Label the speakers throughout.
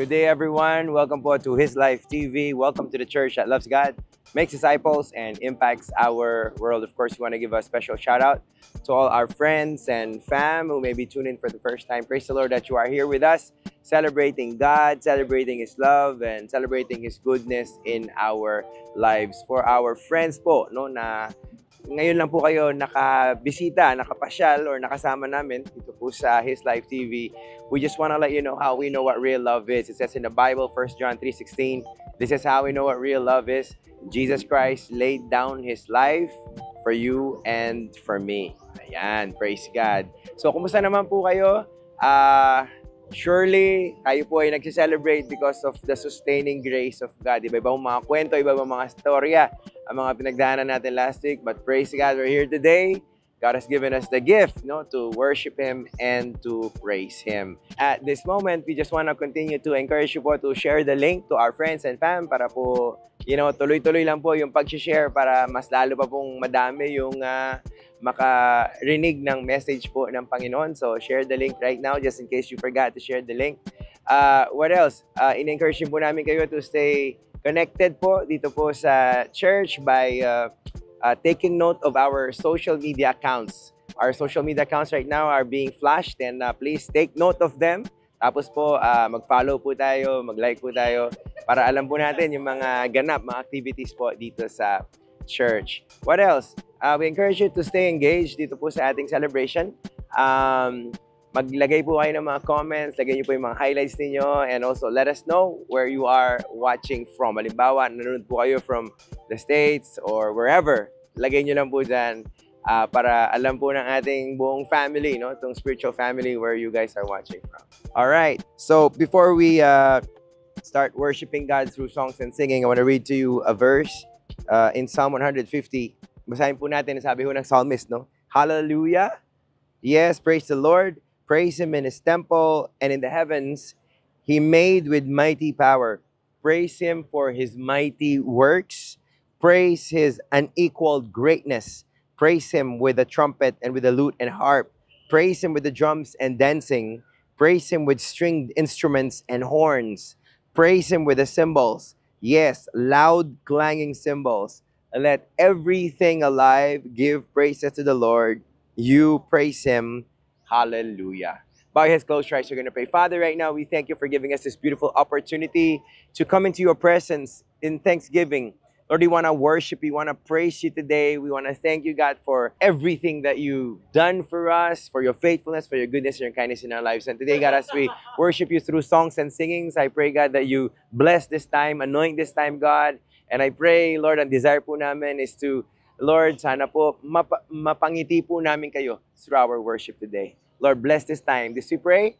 Speaker 1: Good day, everyone. Welcome po to His Life TV. Welcome to the church that loves God, makes disciples, and impacts our world. Of course, we want to give a special shout out to all our friends and fam who may be tuning in for the first time. Praise the Lord that you are here with us, celebrating God, celebrating His love, and celebrating His goodness in our lives. For our friends po, no, na ngayon lang po kayo nakabisita, nakapasyal, or nakasama namin dito po sa His Life TV. We just want to let you know how we know what real love is. It says in the Bible, 1 John 3:16, this is how we know what real love is. Jesus Christ laid down His life for you and for me. Ayan, praise God. So, kumusta naman po kayo? Surely, tayo po ay nag-celebrate because of the sustaining grace of God. Iba-ibang mga kwento, iba-ibang mga storya ang mga pinagdaanan natin last week. But praise God, we're here today. God has given us the gift, no, to worship Him and to praise Him. At this moment, we just want to continue to encourage you po to share the link to our friends and fam para po, tuloy-tuloy lang po yung pag-share para mas lalo pa pong madami yung makarinig ng message po ng Panginoon. So, share the link right now just in case you forgot to share the link. What else? In-encourage po namin kayo to stay connected po dito po sa church by taking note of our social media accounts. Our social media accounts right now are being flashed and please take note of them. Tapos po, mag-follow po tayo, mag-like po tayo para alam po natin yung mga ganap, mga activities po dito sa church. What else? We encourage you to stay engaged dito po sa ating celebration. Maglagay po kayo ng mga comments, lagay niyo po yung mga highlights niyo, and also let us know where you are watching from. Halimbawa, nanonood po kayo from the States or wherever. Lagay niyo lang po dyan para alam po ng ating buong family, no? Itong spiritual family where you guys are watching from. Alright, so before we start worshiping God through songs and singing, I want to read to you a verse in Psalm 150. Basahin po natin, sabi ho ng psalmist, no? Hallelujah! Yes, praise the Lord. Praise Him in His temple and in the heavens. He made with mighty power. Praise Him for His mighty works. Praise His unequaled greatness. Praise Him with the trumpet and with the lute and harp. Praise Him with the drums and dancing. Praise Him with stringed instruments and horns. Praise Him with the cymbals. Yes, loud clanging cymbals. Let everything alive give praises to the Lord. You praise Him. Hallelujah. Bow your heads, close your eyes. We're going to pray. Father, right now, we thank you for giving us this beautiful opportunity to come into your presence in thanksgiving. Lord, we want to worship you. We want to praise you today. We want to thank you, God, for everything that you've done for us, for your faithfulness, for your goodness, and your kindness in our lives. And today, God, as we worship you through songs and singings, I pray, God, that you bless this time, anoint this time, God. And I pray, Lord, ang desire po namin is to, Lord, sana po mapangiti po namin kayo through our worship today. Lord, bless this time. This we pray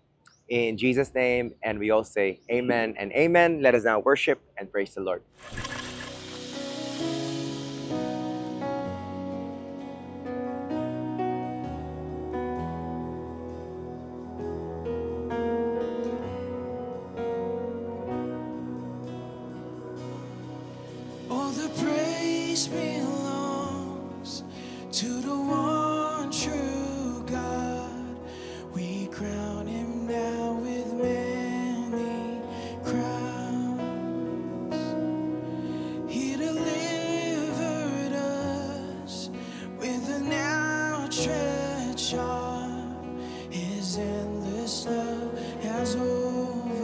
Speaker 1: in Jesus' name, and we all say amen and amen. Let us now worship and praise the Lord.
Speaker 2: All the praise belongs to the one true God. We crown Him now with many crowns. He delivered us with an outstretched arm. His endless love has overcome.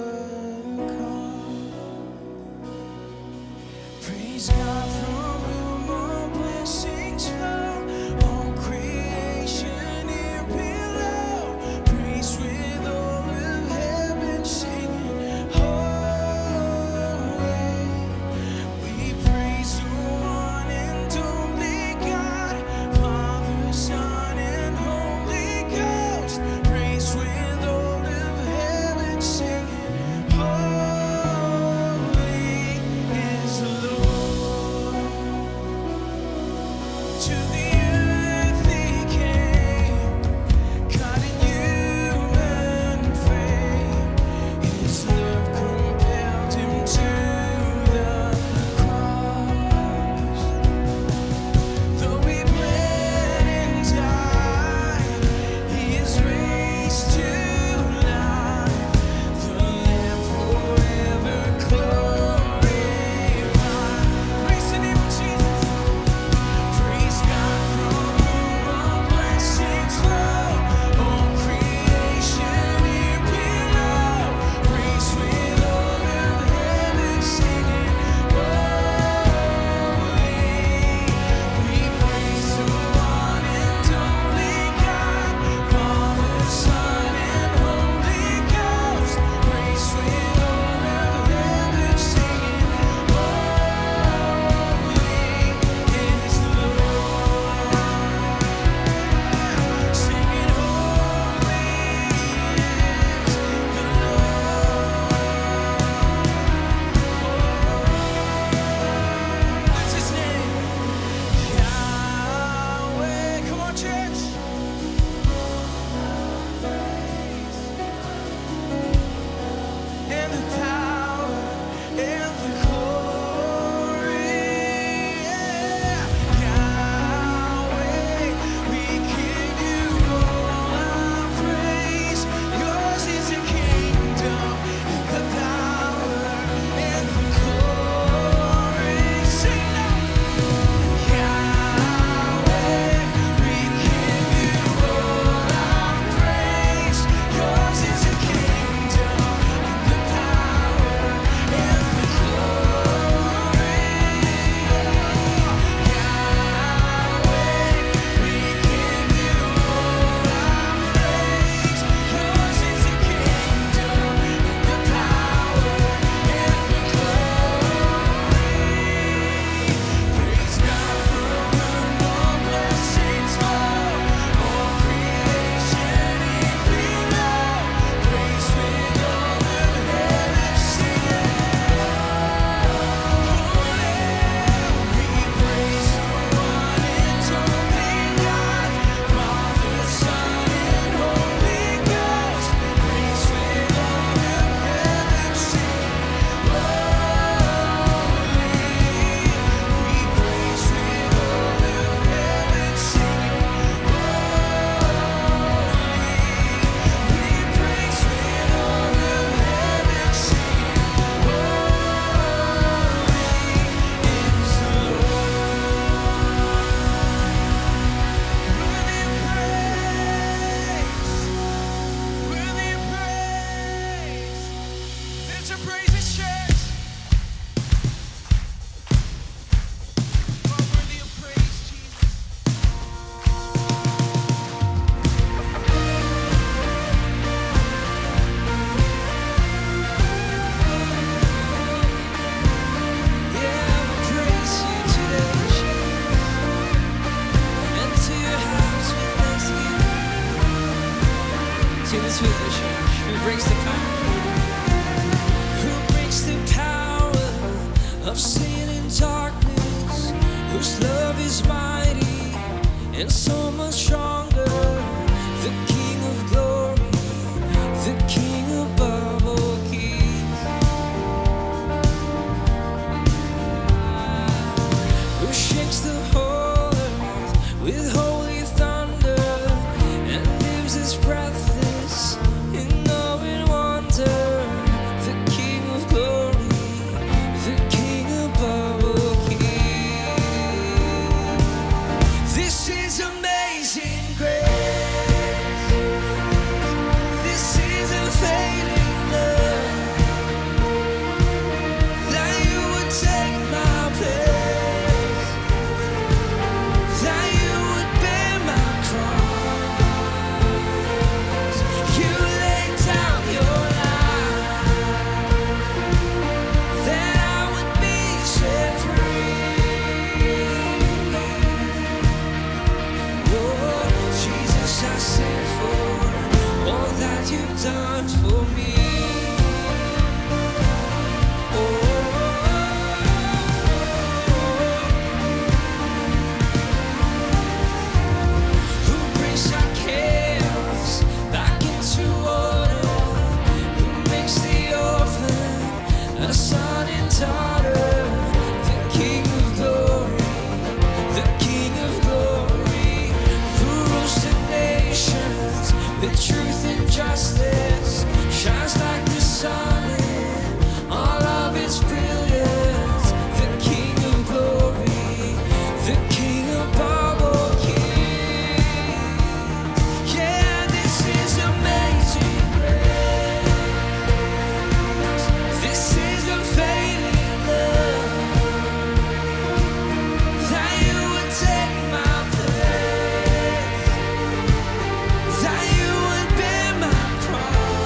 Speaker 2: Praise God from whom all blessings flow. All creation here below. Praise with all of heaven singing. Holy. We praise the one and only God, Father, Son, and Holy Ghost. Praise with all of Sing this with me, church. Who breaks the power? Who breaks the power of sin and darkness? Whose love is mighty and so much stronger. The King of glory, the King above all kings. Who shakes the whole earth with holy thunder and lives as breathless in awe and wonder. The King of glory, the King above all kings. This is amazing grace. This is unfailing love. That you would take my place. That you would bear my cross. You laid down your life. That I would be set free. Oh, Jesus, I sing for all that you've done for me. Who brings our chaos back into order? Who makes the orphan a son and daughter? The King of glory, the King of glory, who rules the nations with truth and justice, shines like the sun in all of its brilliance. The King of glory, the King above all kings. Yeah, this is amazing grace. This is unfailing love. That you would take my place. That you would bear my cross.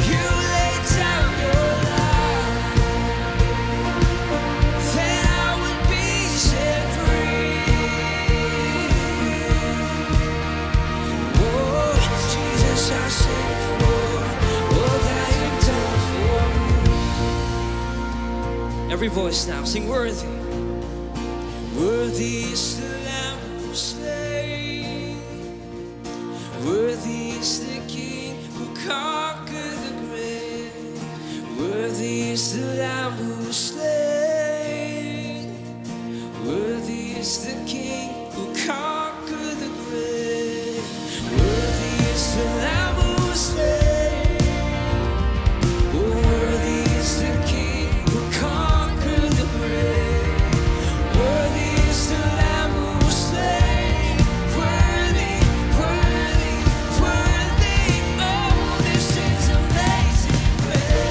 Speaker 2: You laid down your life. That I would be set free. Oh, Jesus, I sing for all that you've done for me. Every voice now, sing worthy. Worthy is the Lamb who was slain. Worthy is the King who conquered the grave. Worthy is the Lamb who was slain. Worthy is the King who conquered the grave. Worthy is the Lamb who was slain. Worthy is the King who conquered the grave. Worthy is the Lamb who was slain. Worthy, worthy, worthy. Oh, this is amazing grace.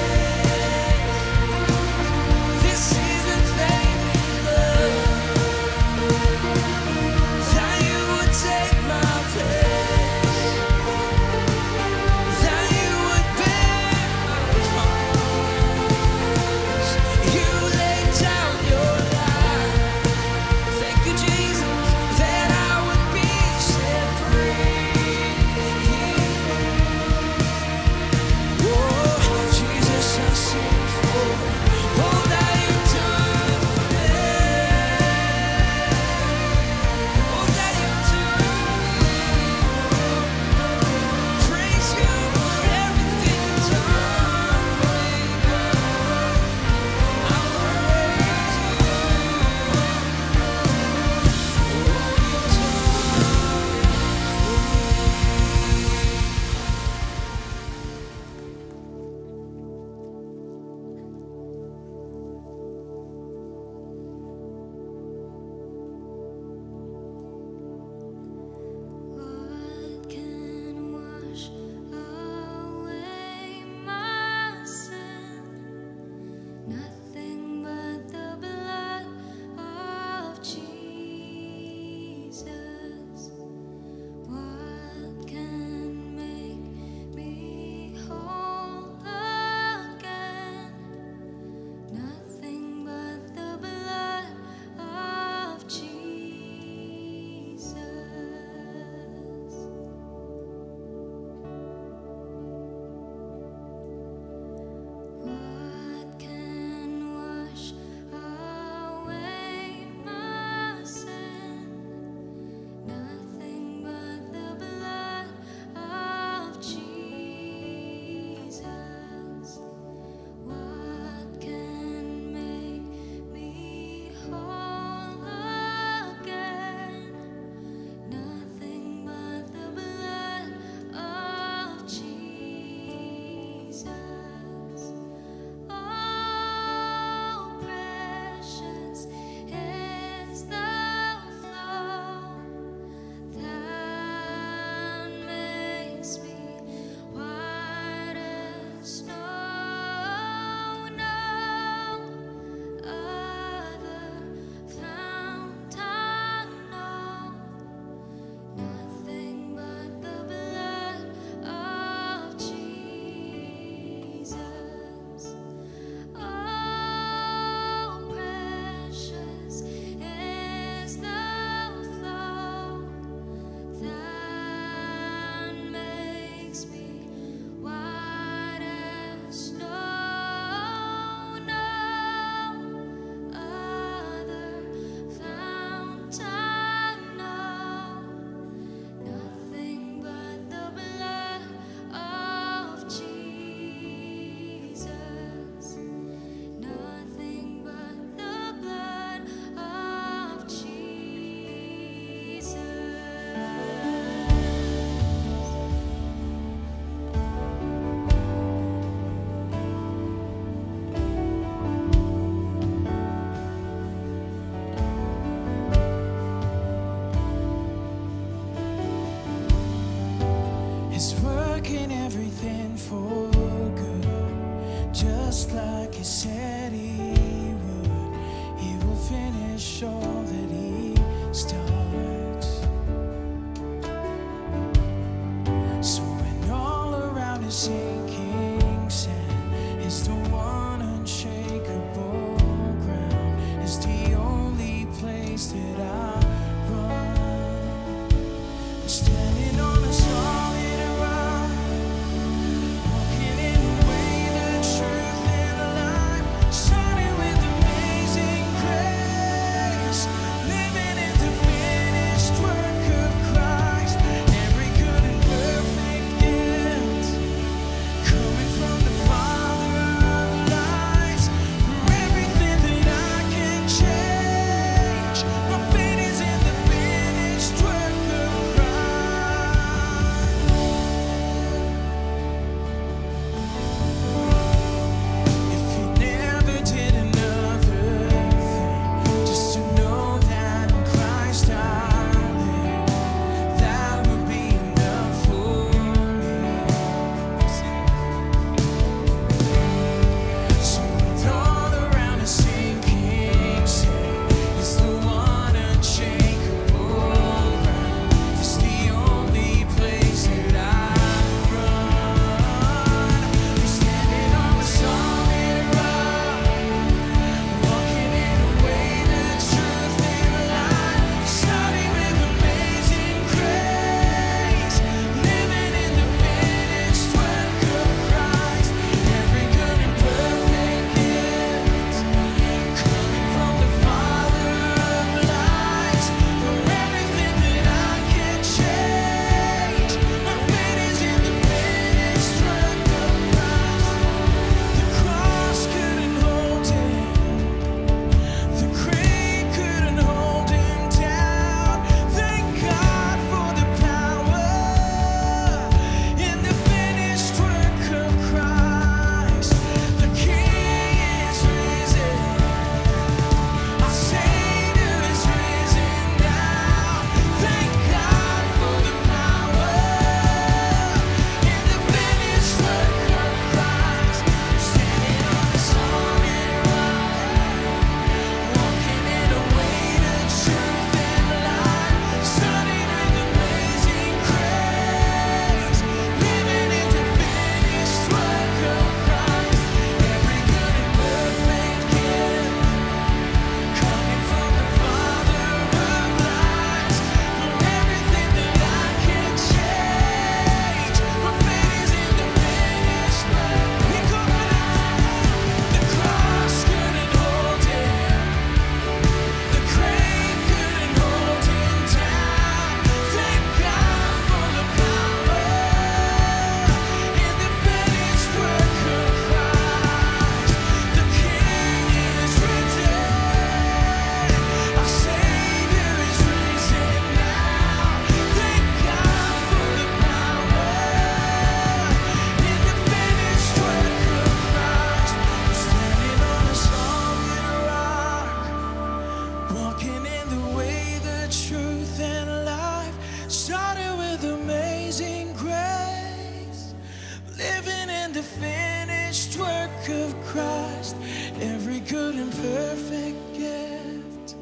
Speaker 2: work of Christ, every good and perfect gift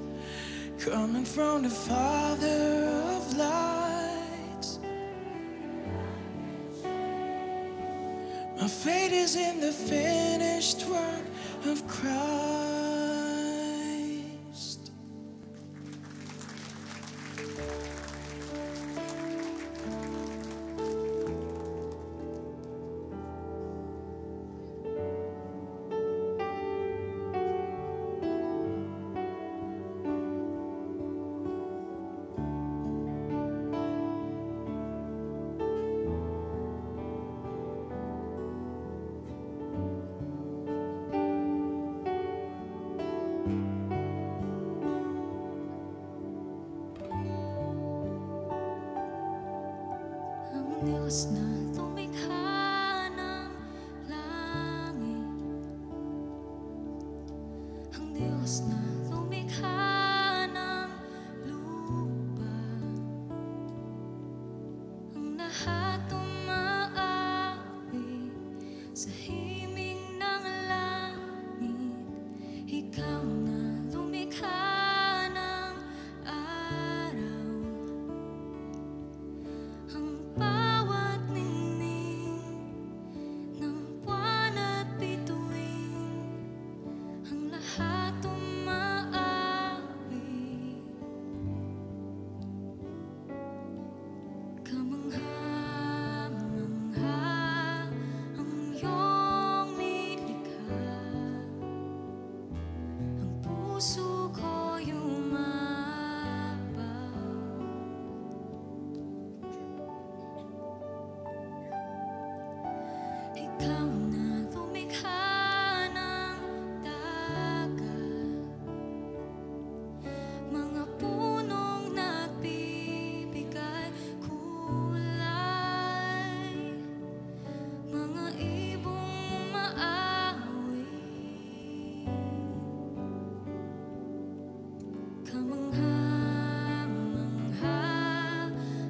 Speaker 2: coming from the Father of lights. My fate is in the finished work of Christ.
Speaker 3: Ang Diyos na lumikha ng langit, ang Diyos na lumikha ng lupa, ang lahat umaawi sa himig ng langit. Ikaw na lumikha ng araw, ang bawat ningning ng buwan at bituin, ang lahat umaawi. Kamangha-mangha ang iyong nilikha, ang puso ko'y umapaw. Ikaw na lumikha ng dagat, mga punong nagbibigay kulay, mga ibong umaawi. Kamangha-mangha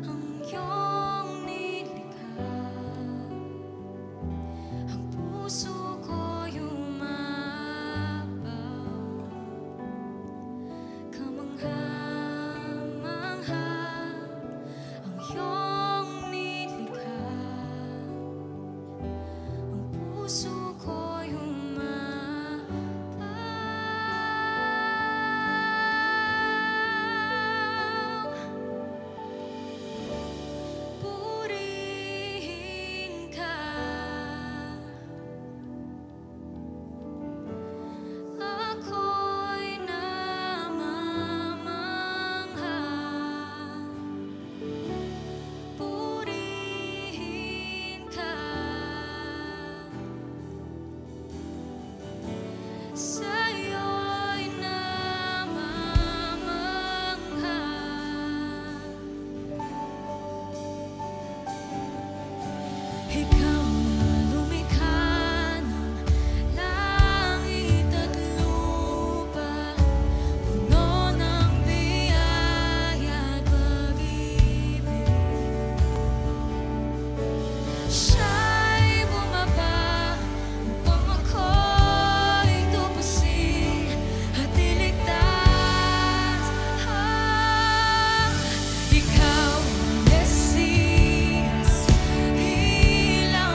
Speaker 3: ang iyong nilikha, ang puso ko'y umapaw. Kamangha-mangha ang iyong nilikha, ang puso ko'y umapaw. Purihin ka, ako'y namamangha. Purihin ka, sa'yo'y namamangha. Ikaw na lumikha ng langit at lupa, puno ng biyaya at pag-ibig. Siya'y bumaba upang ako'y tupasin at iligtas. Ikaw ang Mesiyas, ilaw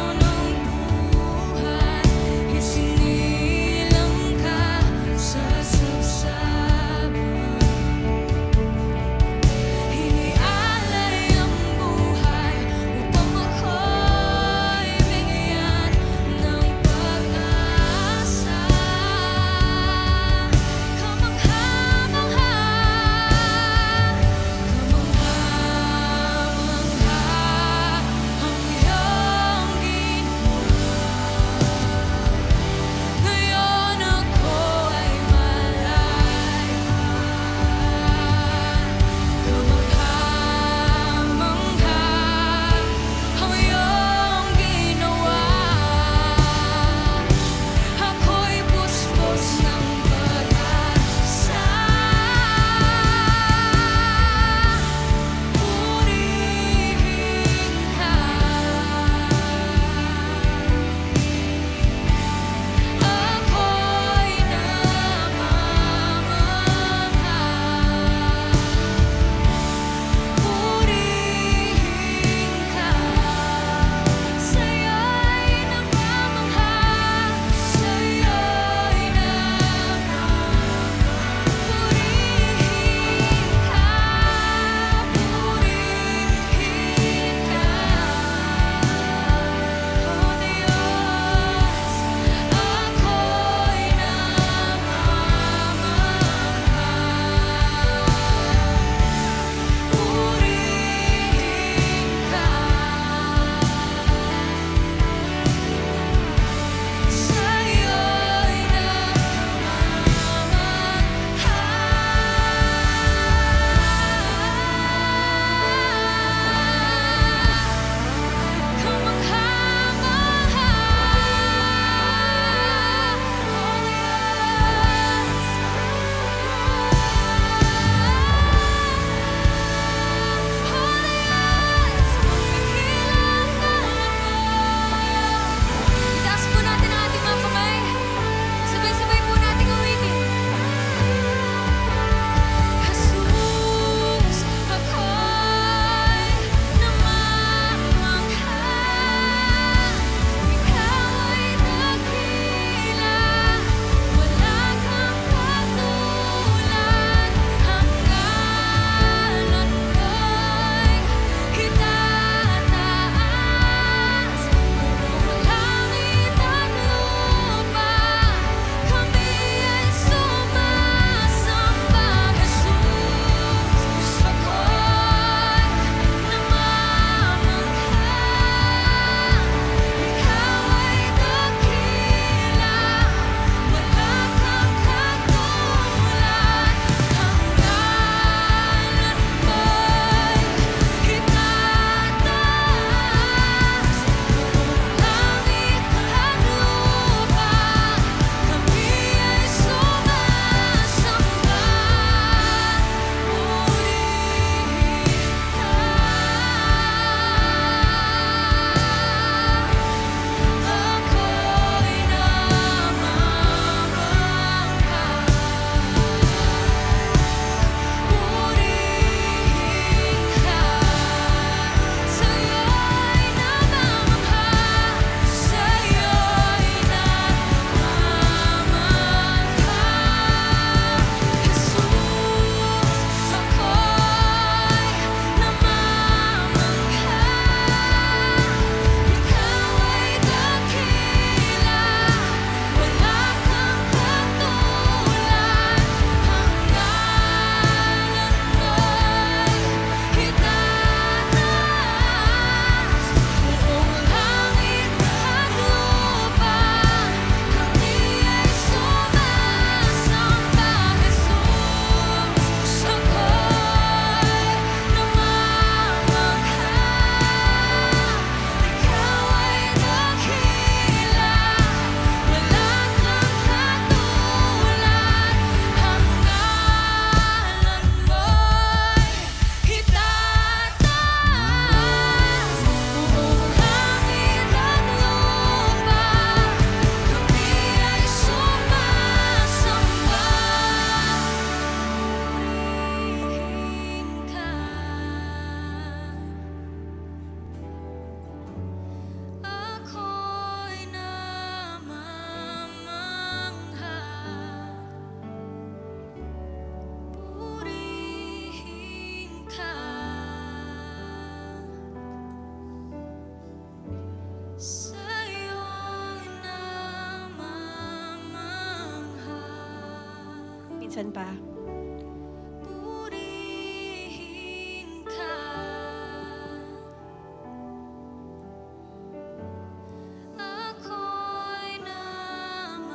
Speaker 4: Saan pa?
Speaker 3: Purihin ka. Ako'y namamangha.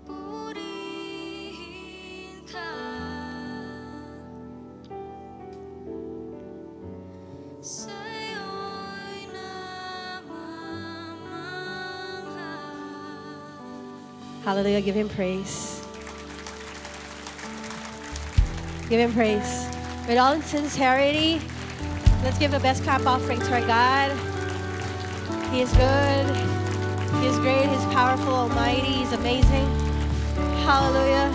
Speaker 3: Purihin ka. Sa'yo'y namamangha.
Speaker 4: Hallelujah. Give Him praise. Give Him praise. With all sincerity, let's give the best clap offering to our God. He is good. He is great. He's powerful, almighty. He's amazing. Hallelujah.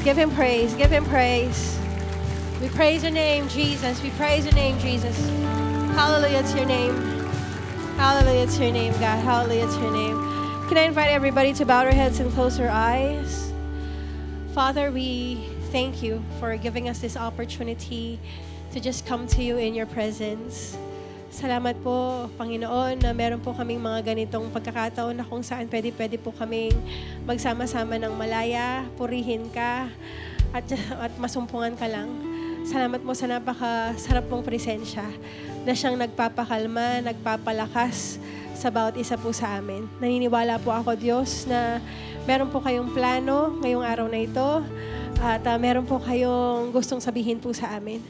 Speaker 4: Give Him praise. Give Him praise. We praise your name, Jesus. We praise your name, Jesus. Hallelujah to your name. Hallelujah to your name, God. Hallelujah to your name. Can I invite everybody to bow their heads and close their eyes? Father, we thank you for giving us this opportunity to just come to you in your presence. Salamat po, Panginoon, na meron po kaming mga ganitong pagkakataon na kung saan pwede po kaming magsama-sama ng malaya, purihin ka, at masumpungan ka lang. Salamat mo sa napakasarap mong presensya na siyang nagpapakalma, nagpapalakas sa bawat isa po sa amin. Naniniwala po ako, Diyos, na meron po kayong plano ngayong araw na ito at meron po kayong gustong sabihin po sa amin.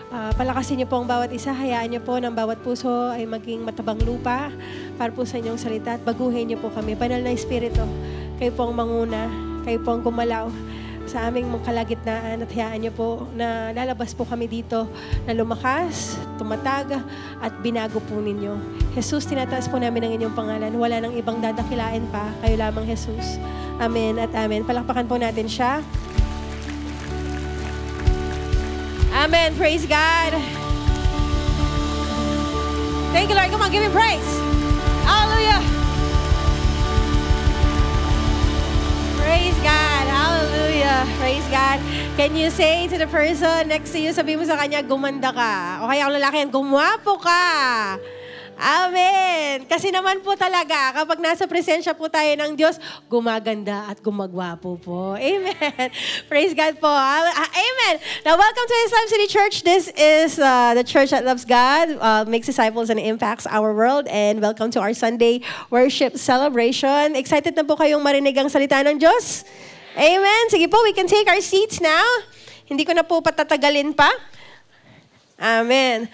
Speaker 4: Palakasin niyo po ang bawat isa, hayaan niyo po ng bawat puso ay maging matabang lupa para po sa inyong salita at baguhin niyo po kami. Banal na Espiritu, kayo po ang manguna, kayo po ang gumalaw sa aming mga kalagitnaan at hayaan niyo po na lalabas po kami dito na lumakas, tumatag at binago po ninyo. Jesus, tinataas po namin ang inyong pangalan. Wala nang ibang dadakilain pa. Kayo lamang, Jesus. Amen at amen. Palakpakan po natin siya. Amen. Praise God. Thank you, Lord. Come on, give Him praise. Hallelujah. Praise God. Hallelujah. Praise God. Can you say to the person next to you, sabi mo sa kanya, gumanda ka. O kaya ang lalaki yan, gumwapo ka. Amen. Kasi naman po talaga, kapag nasa presensya po tayo ng Diyos, gumaganda at gumagwapo po. Amen. Praise God po. Amen. Now, welcome to Islam City Church. This is the church that loves God, makes disciples, and impacts our world. And welcome to our Sunday worship celebration. Excited na po kayong marinig ang salita ng Diyos? Amen. Sige po, we can take our seats now. Hindi ko na po patatagalin pa. Amen.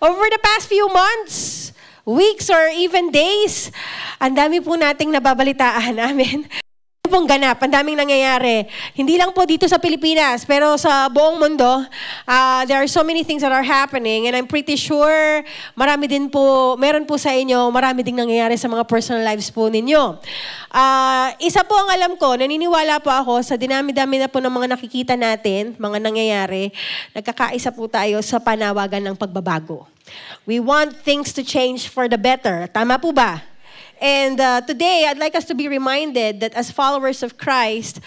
Speaker 4: Over the past few months, weeks, or even days, ang dami po nating nababalitaan. Amen. Pong ganap, ang daming nangyayari. Hindi lang po dito sa Pilipinas, pero sa buong mundo, there are so many things that are happening, and I'm pretty sure meron po sa inyo, marami ding nangyayari sa mga personal lives po ninyo. Isa po ang alam ko, naniniwala po ako sa dinami-dami na po ng mga nakikita natin, mga nangyayari, nagkakaisa po tayo sa panawagan ng pagbabago. We want things to change for the better. Tama po ba? And today, I'd like us to be reminded that as followers of Christ,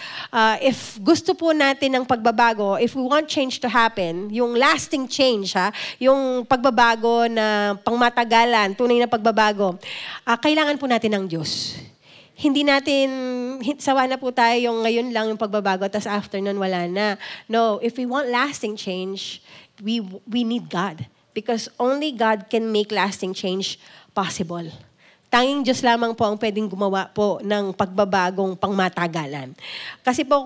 Speaker 4: if gusto po natin ng pagbabago, if we want change to happen, yung lasting change, yung pagbabago na pangmatagalan, tunay na pagbabago, kailangan po natin ng Diyos. Hindi natin, sawa na po tayo yung ngayon lang yung pagbabago, tapos after nun wala na. No, if we want lasting change, we need God. Because only God can make lasting change possible. Tanging Diyos lamang po ang pwedeng gumawa po ng pagbabagong pangmatagalan. Kasi po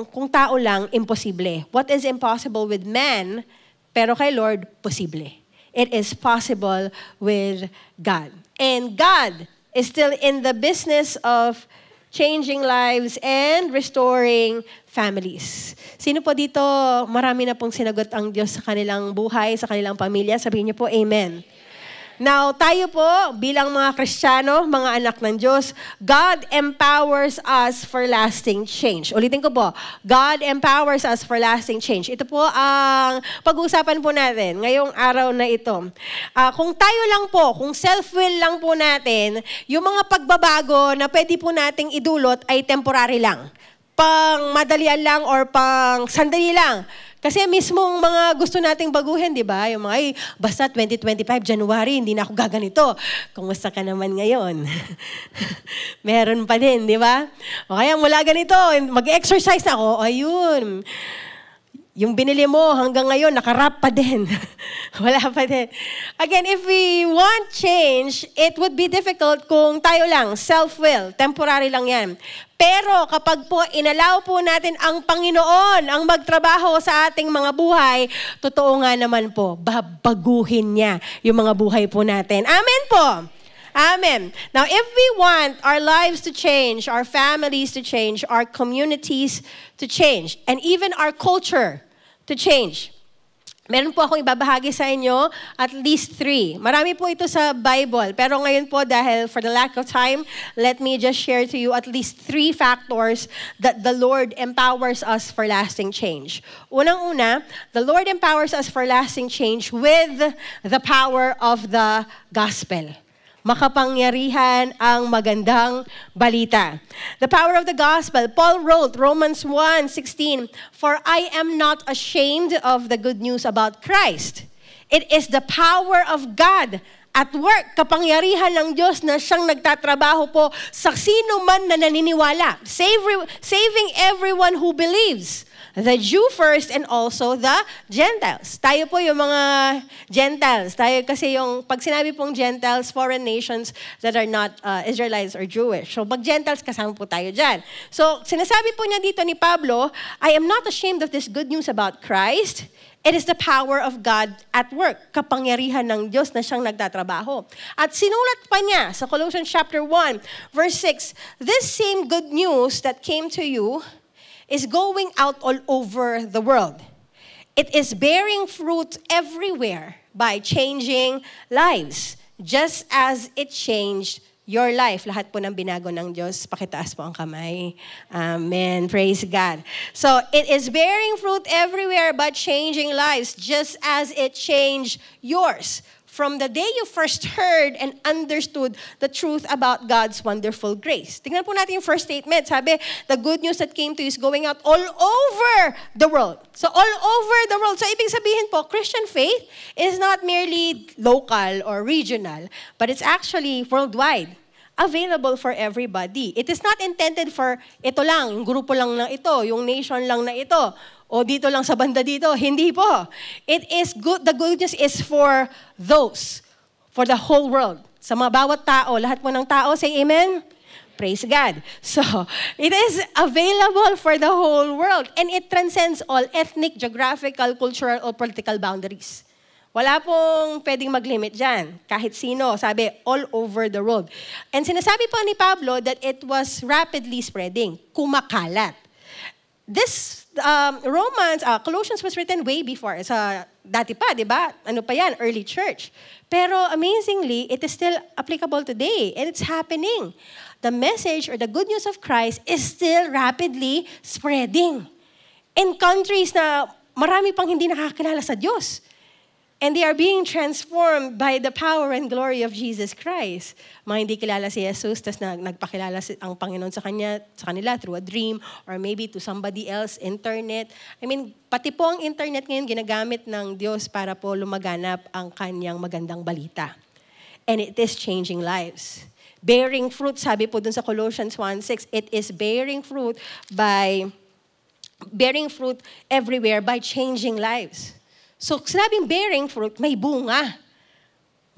Speaker 4: kung tao lang, imposible. What is impossible with man, pero kay Lord, posible. It is possible with God. And God is still in the business of changing lives and restoring families. Sino po dito, marami na pong sinagot ang Diyos sa kanilang buhay, sa kanilang pamilya? Sabihin niyo po, Amen. Now, tayo po, bilang mga Kristiyano, mga anak ng Diyos, God empowers us for lasting change. Ulitin ko po, God empowers us for lasting change. Ito po ang pag-uusapan po natin ngayong araw na ito. Kung tayo lang po, kung self-will lang po natin, yung mga pagbabago na pwede po nating idulot ay temporary lang. pang madalian lang or pang sandali lang. Kasi mismong mga gusto nating baguhin, di ba? Yung mga, ay, basta 2025, January, hindi na ako gaganito. Kumusta ka naman ngayon? Meron pa din, di ba? O kaya mula ganito, mag-exercise na ako, ayun. Yung binili mo hanggang ngayon, nakarap pa din. Wala pa din. Again, if we want change, it would be difficult kung tayo lang, self-will, temporary lang yan. Pero kapag po inalaw po natin ang Panginoon ang magtrabaho sa ating mga buhay, totoo nga naman po, babaguhin niya yung mga buhay po natin. Amen po! Amen. Now, if we want our lives to change, our families to change, our communities to change, and even our culture to change, meron po akong ibabahagi sa inyo at least 3. Marami po ito sa Bible. Pero ngayon po, dahil for the lack of time, let me just share to you at least 3 factors that the Lord empowers us for lasting change. Unang-una, the Lord empowers us for lasting change with the power of the gospel. Makapangyarihan ang magandang balita. The power of the gospel. Paul wrote, Romans 1:16, "For I am not ashamed of the good news about Christ. It is the power of God at work." Kapangyarihan ng Diyos na siyang nagtatrabaho po sa sino man na naniniwala. Saving everyone who believes. The Jew first and also the Gentiles. Tayo po yung mga Gentiles. Tayo kasi yung, pag sinabi pong Gentiles, foreign nations that are not Israelites or Jewish. So pag Gentiles, kasama po tayo dyan. So sinasabi po niya dito ni Pablo, I am not ashamed of this good news about Christ. It is the power of God at work. Kapangyarihan ng Diyos na siyang nagtatrabaho. At sinulat pa niya sa Colossians chapter 1, verse 6, "This same good news that came to you is going out all over the world. It is bearing fruit everywhere by changing lives, just as it changed your life." Lahat po ng binago ng Diyos, pakitaas po ang kamay. Amen. Praise God. So, it is bearing fruit everywhere by changing lives, just as it changed yours. From the day you first heard and understood the truth about God's wonderful grace. Tingnan po natin yung first statement. Sabi, the good news that came to you is going out all over the world. So all over the world. So ibig sabihin po, Christian faith is not merely local or regional, but it's actually worldwide. Available for everybody. It is not intended for ito lang, yung grupo lang na ito, yung nation lang na ito, o dito lang sa banda dito. Hindi po. It is good, the good news is for those, for the whole world. Sa mga bawat tao, lahat po ng tao, say amen? Praise God. So, it is available for the whole world. And it transcends all ethnic, geographical, cultural, or political boundaries. Wala pong pwedeng mag-limit dyan. Kahit sino, sabi, all over the world. And sinasabi po ni Pablo that it was rapidly spreading, kumakalat. This Colossians was written way before. Sa dati pa, di ba? Ano pa yan? Early church. Pero amazingly, it is still applicable today. And it's happening. The message or the good news of Christ is still rapidly spreading. In countries na marami pang hindi nakakilala sa Diyos. And they are being transformed by the power and glory of Jesus Christ. Mga hindi kilala si Jesus, tas nagpakilala ang Panginoon sa kanila through a dream, or maybe to somebody else, internet. I mean, pati po ang internet ngayon ginagamit ng Diyos para po lumaganap ang kanyang magandang balita. And it is changing lives. Bearing fruit, sabi po dun sa Colossians 1:6, it is bearing fruit everywhere by changing lives. So, sinabing bearing fruit, may bunga.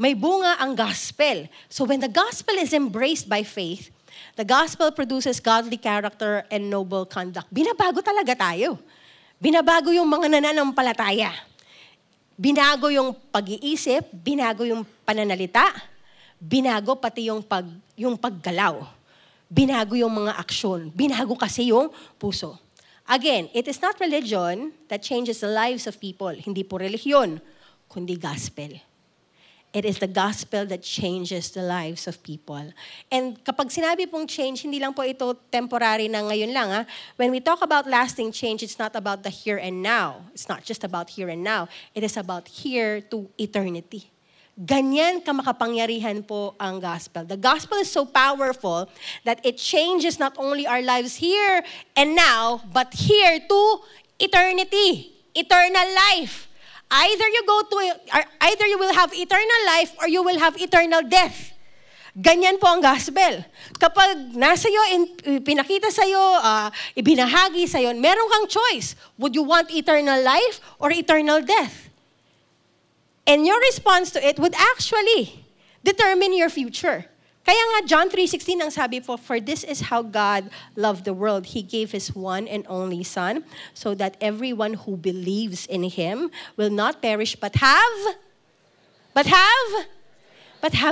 Speaker 4: May bunga ang gospel. So, when the gospel is embraced by faith, the gospel produces godly character and noble conduct. Binabago talaga tayo. Binabago yung mga nananampalataya. Binago yung pag-iisip, binago yung pananalita, binago pati yung paggalaw. Binago yung mga aksyon. Binago kasi yung puso. Again, it is not religion that changes the lives of people. Hindi po relihiyon, kundi gospel. It is the gospel that changes the lives of people. And kapag sinabi pong change, hindi lang po ito temporary na ngayon lang. Ha? When we talk about lasting change, it's not about the here and now. It's not just about here and now. It is about here to eternity. Ganyan kamakapangyarihan po ang gospel. The gospel is so powerful that it changes not only our lives here and now, but here to eternity, eternal life. Either you will have eternal life or you will have eternal death. Ganyan po ang gospel. Kapag nasa iyo, pinakita sa iyo, ibinahagi sa iyo, meron kang choice. Would you want eternal life or eternal death? And your response to it would actually determine your future. Kaya nga John 3:16 ang sabi po, "For this is how God loved the world. He gave His one and only Son, so that everyone who believes in Him will not perish but have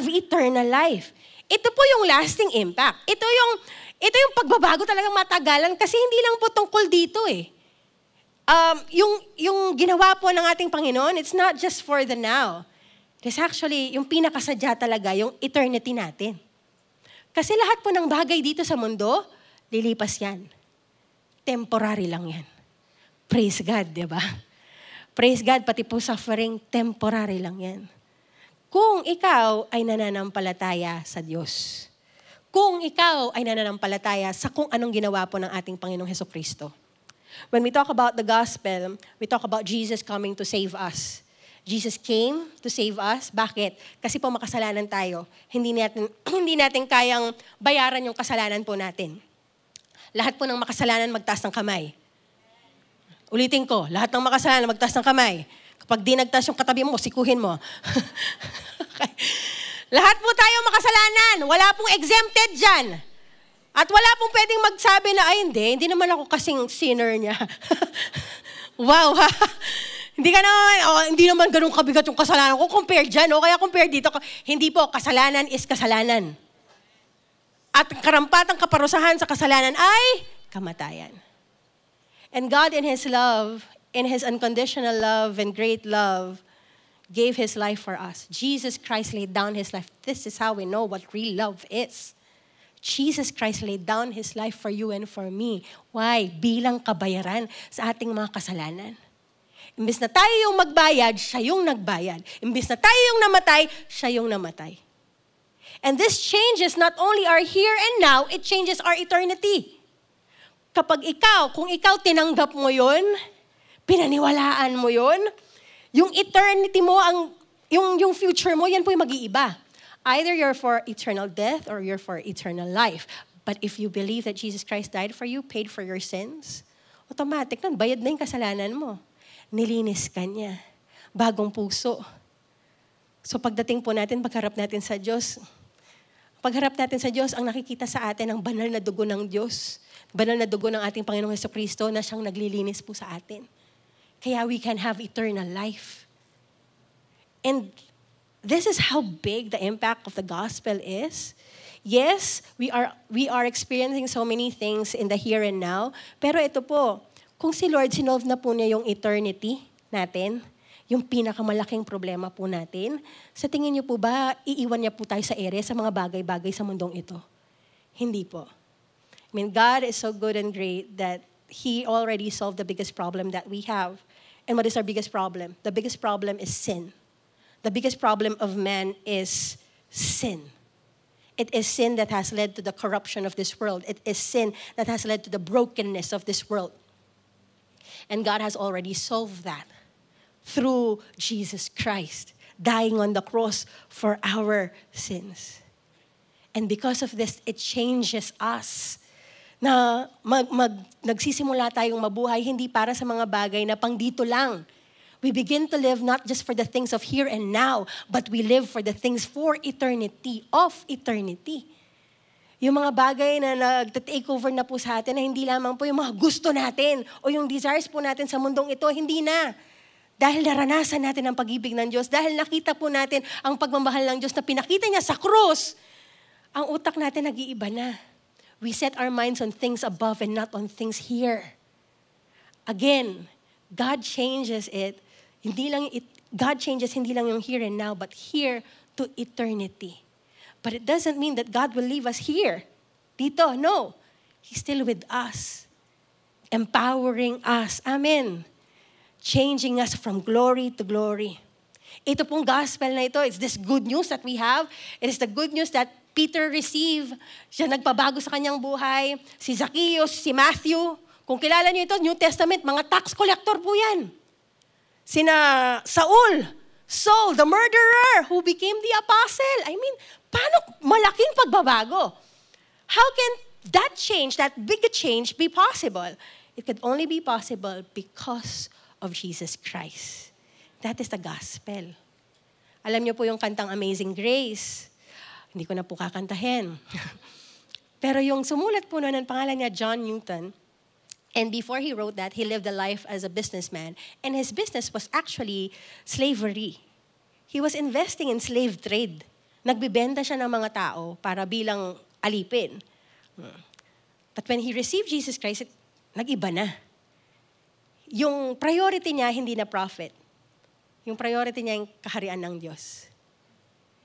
Speaker 4: eternal life." Ito po yung lasting impact. Ito yung pagbabago talagang matagalan kasi hindi lang po tungkol dito eh. Yung ginawa po ng ating Panginoon, it's not just for the now. It's actually, yung pinakasadya talaga, yung eternity natin. Kasi lahat po ng bagay dito sa mundo, lilipas yan. Temporary lang yan. Praise God, di ba? Praise God, pati po suffering, temporary lang yan. Kung ikaw ay nananampalataya sa Diyos, kung ikaw ay nananampalataya sa kung anong ginawa po ng ating Panginoong Hesukristo. When we talk about the gospel, we talk about Jesus coming to save us. Jesus came to save us. Bakit? Kasi po makasalanan tayo. Hindi natin kayang bayaran yung kasalanan po natin. Lahat po ng makasalanan magtaas ng kamay. Ulitin ko, lahat ng makasalanan magtaas ng kamay. Kapag di nagtaas yung katabi mo, sikuhin mo. Okay. Lahat po tayo makasalanan. Wala pong exempted dyan. At wala pong pwedeng magsabi na, ay hindi naman ako kasing sinner niya. Wow, ha? Hindi naman ganun kabigat yung kasalanan ko. Compare dyan, o kaya compare dito. Hindi po, kasalanan is kasalanan. At karampatang kaparusahan sa kasalanan ay kamatayan. And God in His love, in His unconditional love and great love, gave His life for us. Jesus Christ laid down His life. This is how we know what real love is. Jesus Christ laid down His life for you and for me. Why? Bilang kabayaran sa ating mga kasalanan. Imbis na tayo yung magbayad, siya yung nagbayad. Imbis na tayo yung namatay, siya yung namatay. And this changes not only our here and now, it changes our eternity. Kung ikaw tinanggap mo yun, pinaniwalaan mo yun, yung eternity mo, yung future mo, yan po yung mag-iiba. Either you're for eternal death or you're for eternal life. But if you believe that Jesus Christ died for you, paid for your sins, automatic nun, bayad na yung kasalanan mo. Nilinis ka niya. Bagong puso. So pagdating po natin, pagharap natin sa Diyos, ang nakikita sa atin ang banal na dugo ng Diyos. Banal na dugo ng ating Panginoong Hesukristo na siyang naglilinis po sa atin. Kaya we can have eternal life. And this is how big the impact of the gospel is. Yes, we are experiencing so many things in the here and now. Pero ito po, kung si Lord sinolve na po niya yung eternity natin, yung pinakamalaking problema po natin, sa tingin niyo po ba, iiwan niya po tayo sa ere sa mga bagay-bagay sa mundong ito? Hindi po. I mean, God is so good and great that He already solved the biggest problem that we have. And what is our biggest problem? The biggest problem is sin. The biggest problem of man is sin. It is sin that has led to the corruption of this world. It is sin that has led to the brokenness of this world. And God has already solved that through Jesus Christ dying on the cross for our sins. And because of this, it changes us na nagsisimula tayong mabuhay hindi para sa mga bagay na pang dito lang. We begin to live not just for the things of here and now, but we live for the things for eternity, of eternity. Yung mga bagay na nag-take over na po sa atin na hindi lamang po yung mga gusto natin o yung desires po natin sa mundong ito, hindi na. Dahil naranasan natin ang pag-ibig ng Diyos, dahil nakita po natin ang pagmamahal ng Diyos na pinakita niya sa krus, ang utak natin nag-iiba na. We set our minds on things above and not on things here. Again, God changes it. God changes hindi lang yung here and now, but here to eternity. But it doesn't mean that God will leave us here. Dito, no. He's still with us. Empowering us. Amen. Changing us from glory to glory. Ito pong gospel na ito, it's this good news that we have. It is the good news that Peter received. Siya nagpabago sa kanyang buhay. Si Zacchaeus, si Matthew. Kung kilala niyo ito, New Testament, mga tax collector po yan. Sina Saul, the murderer, who became the apostle. I mean, paano malaking pagbabago? How can that change, that big change, be possible? It could only be possible because of Jesus Christ. That is the gospel. Alam niyo po yung kantang Amazing Grace. Hindi ko na po kakantahin. Pero yung sumulat po noon, ang pangalan niya John Newton. And before he wrote that, he lived a life as a businessman. And his business was actually slavery. He was investing in slave trade. Nagbibenta siya ng mga tao para bilang alipin. But when he received Jesus Christ, nag-iba na. Yung priority niya, hindi na profit. Yung priority niya, yung kaharian ng Diyos.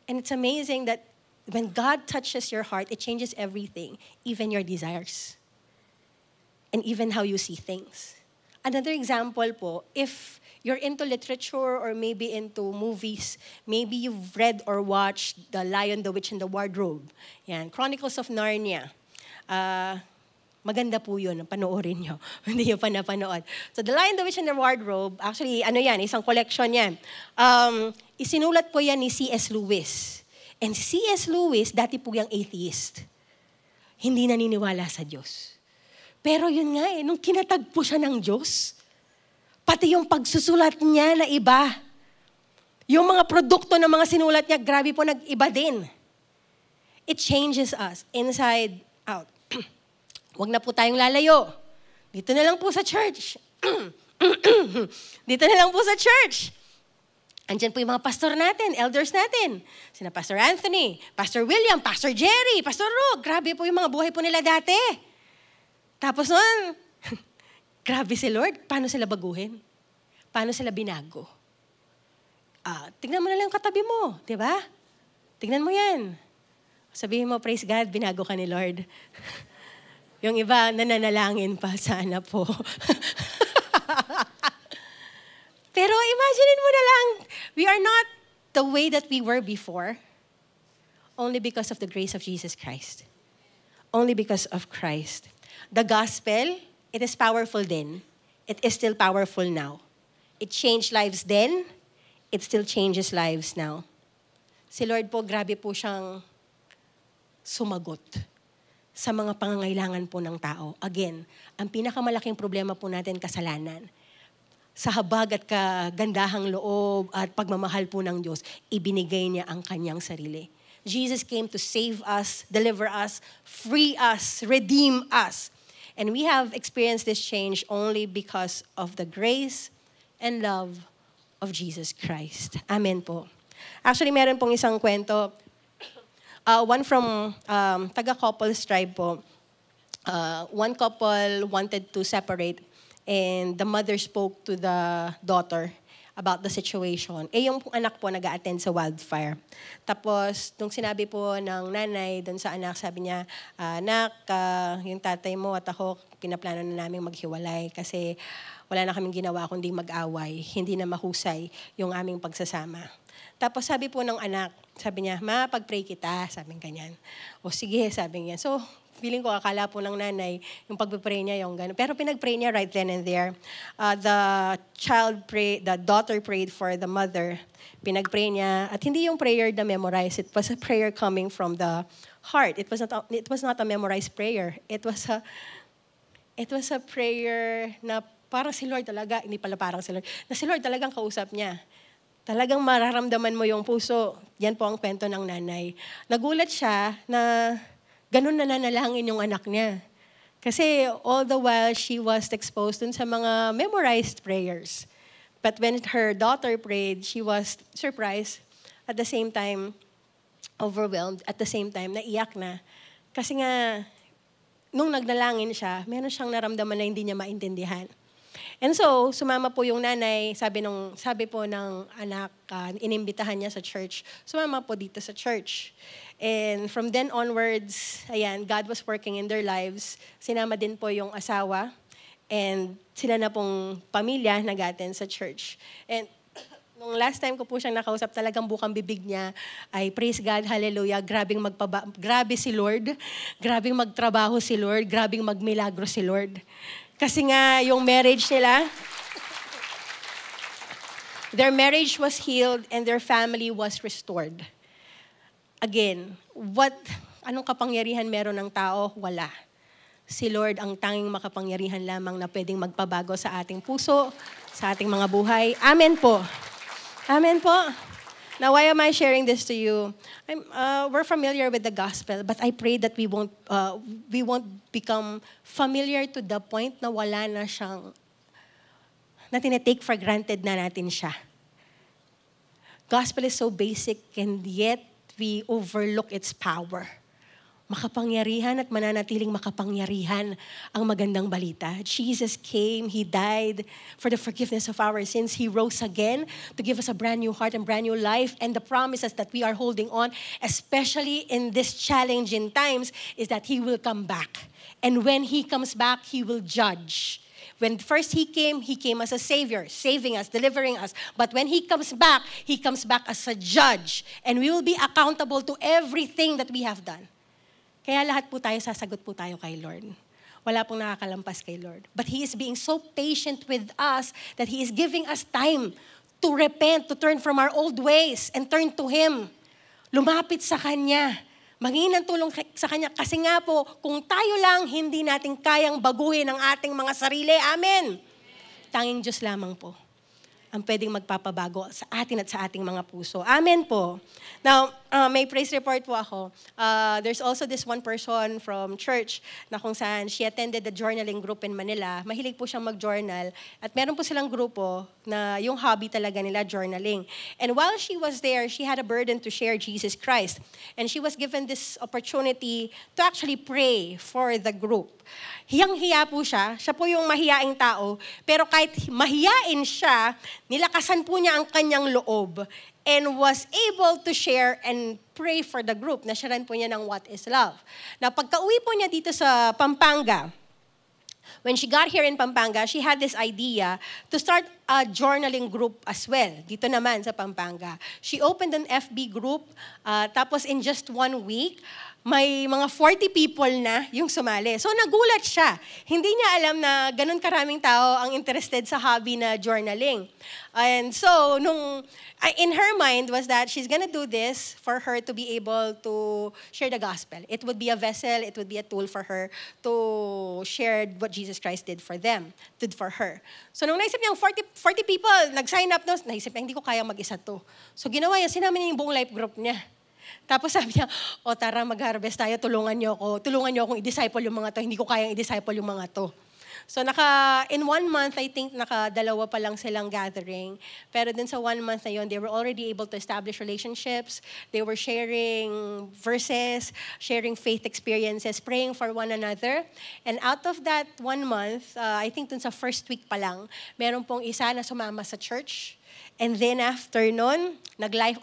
Speaker 4: And it's amazing that when God touches your heart, it changes everything, even your desires. And even how you see things. Another example po, if you're into literature or maybe into movies, maybe you've read or watched The Lion, the Witch, and the Wardrobe. Yan, Chronicles of Narnia. Maganda po yun, panoorin nyo. Hindi nyo pa napanood. So The Lion, the Witch, and the Wardrobe, actually, isang collection yan. Isinulat po yan ni C.S. Lewis. And C.S. Lewis, dati po yung atheist. Hindi naniniwala sa Diyos. Pero yun nga nung kinatagpo siya ng Diyos, pati yung pagsusulat niya na iba. Yung mga produkto ng mga sinulat niya, grabe po, nag-iba din. It changes us inside out. Huwag na po tayong lalayo. Dito na lang po sa church. Dito na lang po sa church. Andyan po yung mga pastor natin, elders natin. Sina Pastor Anthony, Pastor William, Pastor Jerry, Pastor Ro. Grabe po yung mga buhay po nila dati. Tapos noon, grabe si Lord. Paano sila baguhin? Paano sila binago? Tignan mo na lang yung katabi mo, di ba? Tignan mo yan. Sabihin mo, praise God, binago ka ni Lord. Yung iba, nananalangin pa, sana po. Pero imagine mo na lang, we are not the way that we were before, only because of the grace of Jesus Christ. Only because of Christ. The gospel, it is powerful then. It is still powerful now. It changed lives then. It still changes lives now. Si Lord po, grabe po siyang sumagot sa mga pangangailangan po ng tao. Again, ang pinakamalaking problema po natin, kasalanan. Sa habag at kagandahang loob at pagmamahal po ng Diyos, ibinigay niya ang kanyang sarili. Jesus came to save us, deliver us, free us, redeem us. And we have experienced this change only because of the grace and love of Jesus Christ. Amen po. Actually, meron pong isang kwento. One from taga-couples tribe po. One couple wanted to separate and the mother spoke to the daughter about the situation. Yung anak po nag-a-attend sa wildfire. Tapos, nung sinabi po ng nanay doon sa anak, sabi niya, anak, yung tatay mo at ako, pinaplano na namin maghiwalay kasi wala na kaming ginawa kundi mag-away. Hindi na mahusay yung aming pagsasama. Tapos sabi po ng anak, sabi niya, ma, pag-pray kita, sabi ganyan. O sige, sabi niya. So, feeling ko, akala po ng nanay, yung pag-pray niya, yung gano'n. Pero pinag-pray niya right then and there. The daughter prayed for the mother. Pinag-pray niya. At hindi yung prayer na memorize. It was a prayer coming from the heart. It was not a memorized prayer. It was a prayer na parang si Lord talaga, hindi pala parang si Lord, na si Lord talagang kausap niya. Talagang mararamdaman mo yung puso. Yan po ang kwento ng nanay. Nagulat siya na ganun na nanalangin yung anak niya. Kasi all the while, she was exposed dun sa mga memorized prayers. But when her daughter prayed, she was surprised. At the same time, overwhelmed. At the same time, naiyak na. Kasi nga, nung nagnalangin siya, meron siyang naramdaman na hindi niya maintindihan. And so, sumama po yung nanay, sabi po ng anak, inimbitahan niya sa church, sumama po dito sa church. And from then onwards, ayan, God was working in their lives. Sinama din po yung asawa, and sila na pong pamilya nag-attend sa church. And Nung last time ko po siyang nakausap, talagang bukang bibig niya ay praise God, hallelujah, grabe si Lord, grabing magtrabaho si Lord, grabing magmilagro si Lord. Kasi nga, yung marriage nila, their marriage was healed and their family was restored. Again, anong kapangyarihan meron ng tao? Wala. Si Lord ang tanging makapangyarihan lamang na pwedeng magpabago sa ating puso, sa ating mga buhay. Amen po. Amen po. Now, why am I sharing this to you? We're familiar with the gospel, but I pray that we won't become familiar to the point na wala na siyang, na tinitake for granted na natin siya. Gospel is so basic and yet we overlook its power. Makapangyarihan at mananatiling makapangyarihan ang magandang balita. Jesus came, He died for the forgiveness of our sins. He rose again to give us a brand new heart and brand new life. And the promises that we are holding on, especially in these challenging times, is that He will come back. And when He comes back, He will judge. When first He came as a Savior, saving us, delivering us. But when He comes back as a judge. And we will be accountable to everything that we have done. Kaya lahat po tayo, sasagot po tayo kay Lord. Wala pong nakakalampas kay Lord. But He is being so patient with us that He is giving us time to repent, to turn from our old ways and turn to Him. Lumapit sa Kanya. Mangingin ng tulong sa Kanya. Kasi nga po, kung tayo lang, hindi natin kayang baguhin ang ating mga sarili. Amen. Tanging Diyos lamang po ang pwedeng magpapabago sa atin at sa ating mga puso. Amen po. Now, may praise report po ako. There's also this one person from church na kung saan she attended the journaling group in Manila. Mahilig po siyang mag-journal. At meron po silang grupo na yung hobby talaga nila, journaling. And while she was there, she had a burden to share Jesus Christ. And she was given this opportunity to actually pray for the group. Hiyang-hiya po siya. Siya po yung mahiyaing tao. Pero kahit mahiyain siya, nilakasan po niya ang kanyang loob and was able to share and pray for the group. Nasyaran po niya ng What is Love. Na pagka-uwi po niya dito sa Pampanga, when she got here in Pampanga, she had this idea to start a journaling group as well. Dito naman sa Pampanga. She opened an FB group, tapos in just 1 week, may mga 40 people na yung sumali. So nagulat siya. Hindi niya alam na ganun karaming tao ang interested sa hobby na journaling. And so, in her mind was that she's gonna do this for her to be able to share the gospel. It would be a vessel, it would be a tool for her to share what Jesus Christ did for them, did for her. So nung naisip niya, 40 people, nag-sign up, naisip niya, hindi ko kaya mag-isa to. So ginawa niya, sinama niya yung buong life group niya. Tapos sabi niya, tara mag-harvest tayo, tulungan niyo akong i-disciple yung mga to, hindi ko kayang i-disciple yung mga to. So in 1 month, I think naka-2 pa lang silang gathering. Pero dun sa 1 month na yun, they were already able to establish relationships. They were sharing verses, sharing faith experiences, praying for one another. And out of that 1 month, I think dun sa first week pa lang, meron pong isa na sumama sa church. And then after nun, nag-life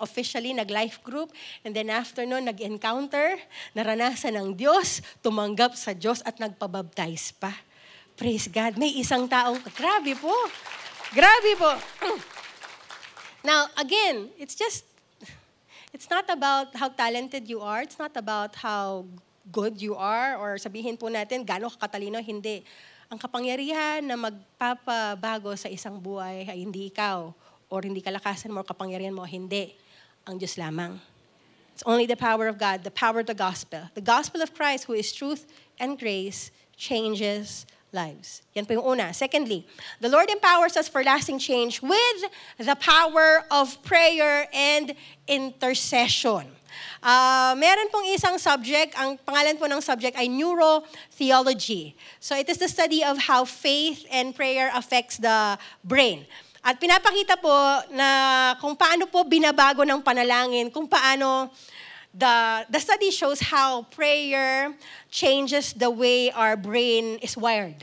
Speaker 4: group. And then after nun, nag-encounter, naranasan ng Diyos, tumanggap sa Diyos at nagpabaptize pa. Praise God. May isang taong, grabe po. Now, again, it's not about how talented you are. It's not about how good you are. Or sabihin po natin, gaano kakatalino, hindi. Ang kapangyarihan na magpapabago sa isang buhay ay hindi ikaw. Or hindi kalakasan mo, kapangyarihan mo, hindi. Ang Diyos lamang. It's only the power of God, the power of the gospel. The gospel of Christ, who is truth and grace, changes lives. Yan po yung una. Secondly, the Lord empowers us for lasting change with the power of prayer and intercession. Meron pong isang subject, ang pangalan po ng subject ay neurotheology. So it is the study of how faith and prayer affects the brain. At pinapakita po na kung paano po binabago ng panalangin, kung paano the study shows how prayer changes the way our brain is wired.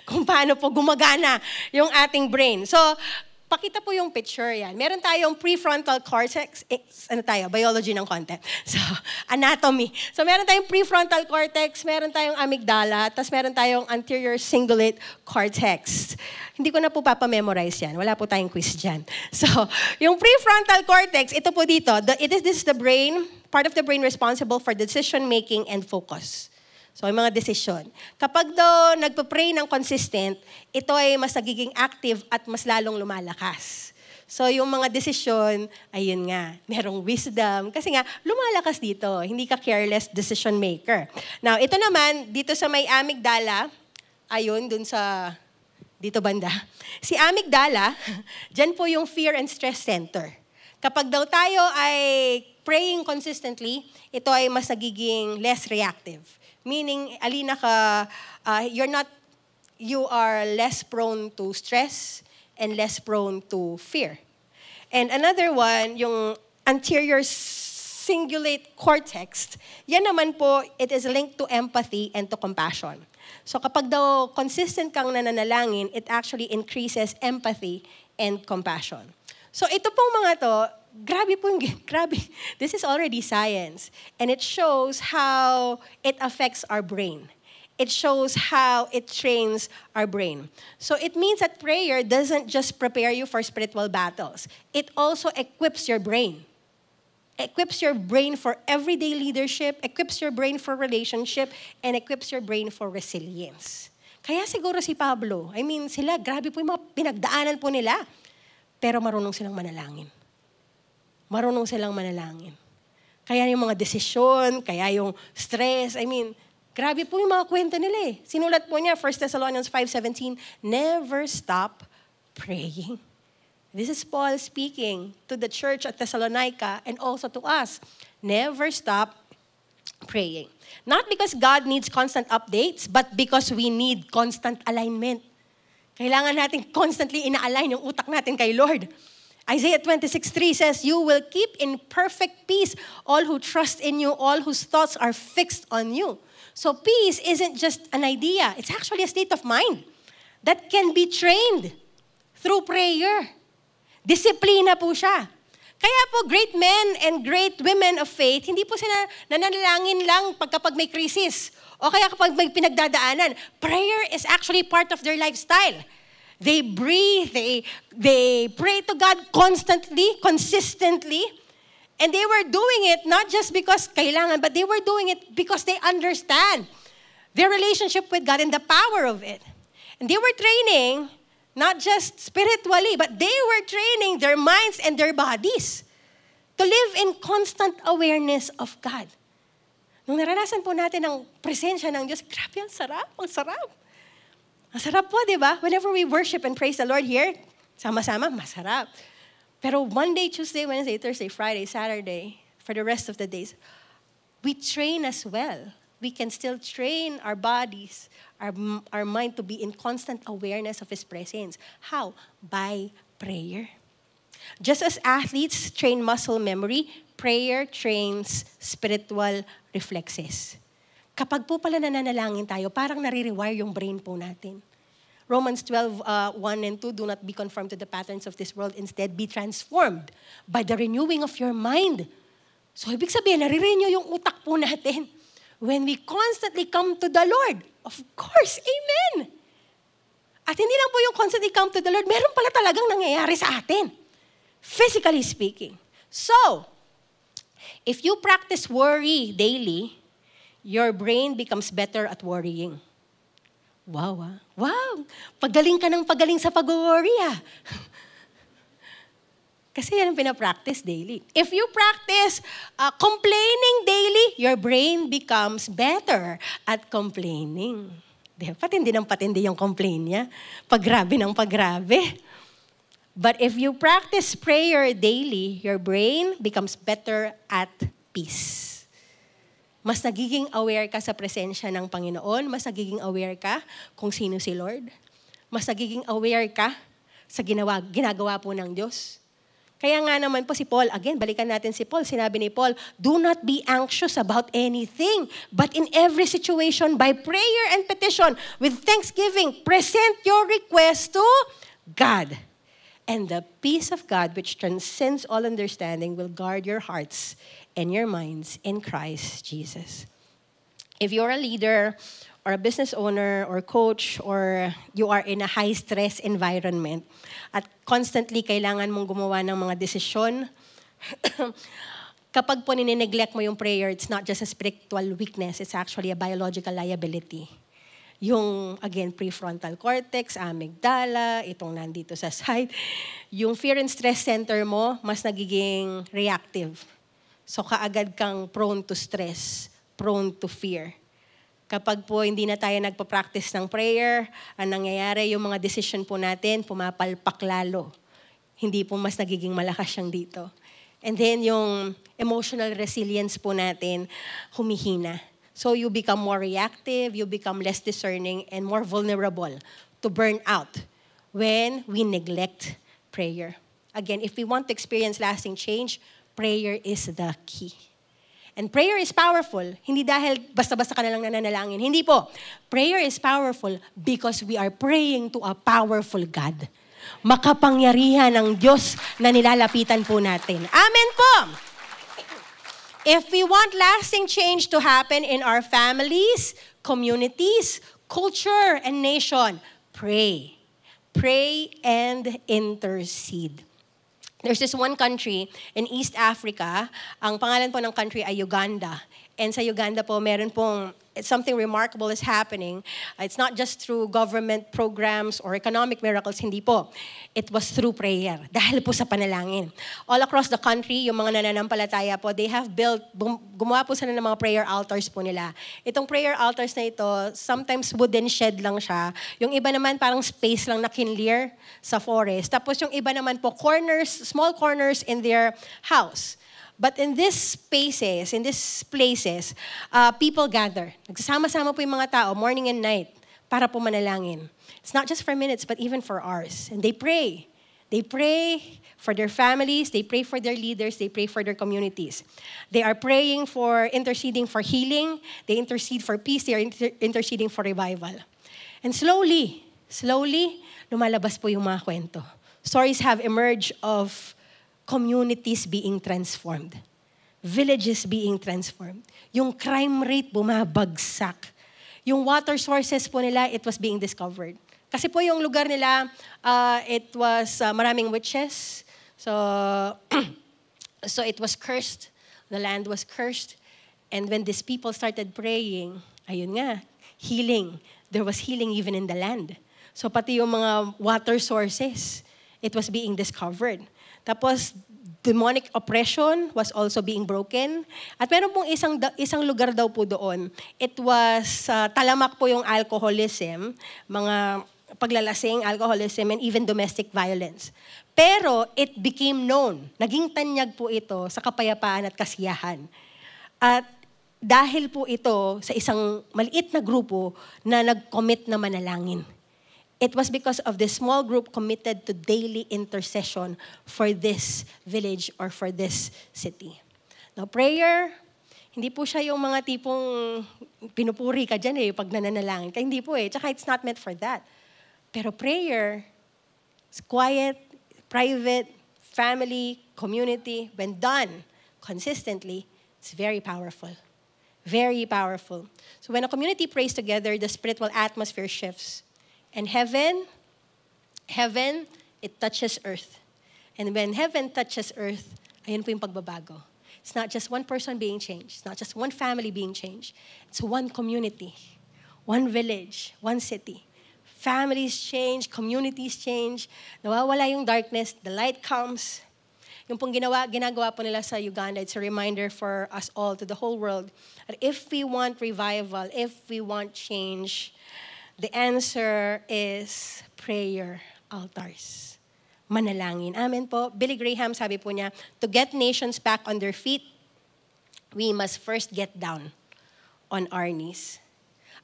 Speaker 4: Kung paano po gumagana yung ating brain. So, pakita po yung picture yan. Meron tayong prefrontal cortex. Biology ng konti. So, anatomy. So, meron tayong prefrontal cortex, meron tayong amygdala, tapos meron tayong anterior cingulate cortex. Hindi ko na po papamemorize yan. Wala po tayong quiz dyan. So, yung prefrontal cortex, ito po dito. This is the brain, part of the brain responsible for decision making and focus. So, yung mga desisyon. Kapag daw nagpa-pray ng consistent, ito ay mas nagiging active at mas lalong lumalakas. So, yung mga desisyon, ayun nga, merong wisdom. Kasi nga, lumalakas dito. Hindi ka careless decision maker. Now, ito naman, dito sa may amygdala, ayun, dun sa, dito banda. Si amygdala, dyan po yung fear and stress center. Kapag daw tayo ay praying consistently, ito ay mas nagiging less reactive. Meaning, alina ka, you are less prone to stress and less prone to fear. And another one, yung anterior cingulate cortex, yan naman po, it is linked to empathy and to compassion. So kapag daw consistent kang nananalangin, it actually increases empathy and compassion. So ito pong mga to, grabe. This is already science. And it shows how it affects our brain. It shows how it trains our brain. So it means that prayer doesn't just prepare you for spiritual battles. It also equips your brain. Equips your brain for everyday leadership, equips your brain for relationship, and equips your brain for resilience. Kaya siguro si Pablo, sila, grabe po yung mga pinagdaanan po nila. Pero marunong silang manalangin. Marunong silang manalangin. Kaya yung mga desisyon, kaya yung stress, grabe po yung mga kwento nila eh. Sinulat po niya, 1 Thessalonians 5:17, never stop praying. This is Paul speaking to the church at Thessalonica and also to us. Never stop praying. Not because God needs constant updates, but because we need constant alignment. Kailangan natin constantly ina-align yung utak natin kay Lord. Isaiah 26:3 says, you will keep in perfect peace all who trust in you, all whose thoughts are fixed on you. So peace isn't just an idea. It's actually a state of mind that can be trained through prayer. Disiplina po siya. Kaya po great men and great women of faith, hindi po sila nananalangin lang kapag may crisis o kaya kapag may pinagdadaanan. Prayer is actually part of their lifestyle. They breathe, they pray to God constantly, consistently. And they were doing it not just because kailangan, but they were doing it because they understand their relationship with God and the power of it. And they were training, not just spiritually, but they were training their minds and their bodies to live in constant awareness of God. Nung naranasan po natin ang presensya ng Diyos, grabe, ang sarap, ang sarap. Ang sarap po, di ba? Whenever we worship and praise the Lord here, sama-sama, masarap. Pero Monday, Tuesday, Wednesday, Thursday, Friday, Saturday, for the rest of the days, we train as well. We can still train our bodies, our mind to be in constant awareness of His presence. How? By prayer. Just as athletes train muscle memory, prayer trains spiritual reflexes. Kapag po pala nananalangin tayo, parang nare-rewire yung brain po natin. Romans 12:1 and 2, do not be conformed to the patterns of this world. Instead, be transformed by the renewing of your mind. So, ibig sabihin, nare-renew yung utak po natin. When we constantly come to the Lord. Of course, amen. At hindi lang po yung constantly come to the Lord, meron pala talagang nangyayari sa atin. Physically speaking. So, if you practice worry daily, your brain becomes better at worrying. Wow, ah. Wow! Pagaling ka ng pagaling sa pag-worry, ah. Kasi yan ang pinapractice daily. If you practice complaining daily, your brain becomes better at complaining. Patindi ng patindi yung complain niya. Paggrabe ng paggrabe. But if you practice prayer daily, your brain becomes better at peace. Mas nagiging aware ka sa presensya ng Panginoon, mas nagiging aware ka kung sino si Lord, mas nagiging aware ka sa ginagawa po ng Diyos. Kaya nga naman po si Paul, again, balikan natin si Paul, sinabi ni Paul, do not be anxious about anything, but in every situation, by prayer and petition, with thanksgiving, present your request to God. And the peace of God, which transcends all understanding, will guard your hearts and your minds in Christ Jesus. If you're a leader or a business owner or coach or you are in a high-stress environment at constantly kailangan mong gumawa ng mga desisyon, kapag po ninineglect mo yung prayer, it's not just a spiritual weakness, it's actually a biological liability. Yung, again, prefrontal cortex, amygdala, itong nandito sa side, yung fear and stress center mo, mas nagiging reactive. So kaagad kang prone to stress, prone to fear. Kapag po hindi na tayo nagpa-practice ng prayer, ang nangyayari, yung mga decision po natin, pumapalpak lalo. Hindi po mas nagiging malakas siyang dito. And then yung emotional resilience po natin, humihina. So you become more reactive, you become less discerning, and more vulnerable to burn out when we neglect prayer. Again, if we want to experience lasting change, prayer is the key. And prayer is powerful. Hindi dahil basta-basta ka na lang nananalangin. Hindi po. Prayer is powerful because we are praying to a powerful God. Makapangyarihan ng Diyos na nilalapitan po natin. Amen po! If we want lasting change to happen in our families, communities, culture, and nation, pray. Pray and intercede. There's this one country in East Africa, ang pangalan po ng country ay Uganda. And sa Uganda po, meron pong something remarkable is happening. It's not just through government programs or economic miracles, hindi po. It was through prayer, dahil po sa panalangin. All across the country, yung mga nananampalataya po, they have built, gumawa po sila ng mga prayer altars po nila. Itong prayer altars na ito, sometimes wooden shed lang siya. Yung iba naman parang space lang na kinlear sa forest. Tapos yung iba naman po, corners, small corners in their house. But in these spaces, in these places, people gather. Nagsasama-sama po yung mga tao, morning and night, para po manalangin. It's not just for minutes, but even for hours. And they pray. They pray for their families, they pray for their leaders, they pray for their communities. They are praying for, interceding for healing, they intercede for peace, they are interceding for revival. And slowly, lumalabas po yung mga kwento. Stories have emerged of communities being transformed. Villages being transformed. Yung crime rate bumabagsak. Yung water sources po nila, it was being discovered. Kasi po yung lugar nila, it was maraming witches. So, so it was cursed. The land was cursed. And when these people started praying, ayun nga, healing. There was healing even in the land. So pati yung mga water sources, it was being discovered. Tapos, demonic oppression was also being broken. At meron pong isang lugar daw po doon. It was, talamak po yung alcoholism, mga paglalasing, alcoholism, and even domestic violence. Pero it became known. Naging tanyag po ito sa kapayapaan at kasiyahan. At dahil po ito sa isang maliit na grupo na nag-commit na manalangin. It was because of this small group committed to daily intercession for this village or for this city. Now, prayer, hindi po siya yung mga tipong pinupuri ka dyan pag nananalangin ka. Hindi po Tsaka it's not meant for that. Pero prayer, it's quiet, private, family, community, when done consistently, it's very powerful. Very powerful. So when a community prays together, the spiritual atmosphere shifts. And heaven, it touches earth. And when heaven touches earth, ayun po yung pagbabago. It's not just one person being changed. It's not just one family being changed. It's one community, one village, one city. Families change, communities change. Nawawala yung darkness, the light comes. Yung pong ginagawa po nila sa Uganda, it's a reminder for us all, to the whole world, that if we want revival, if we want change, the answer is prayer altars. Manalangin. Amen po. Billy Graham, sabi po niya, to get nations back on their feet, we must first get down on our knees.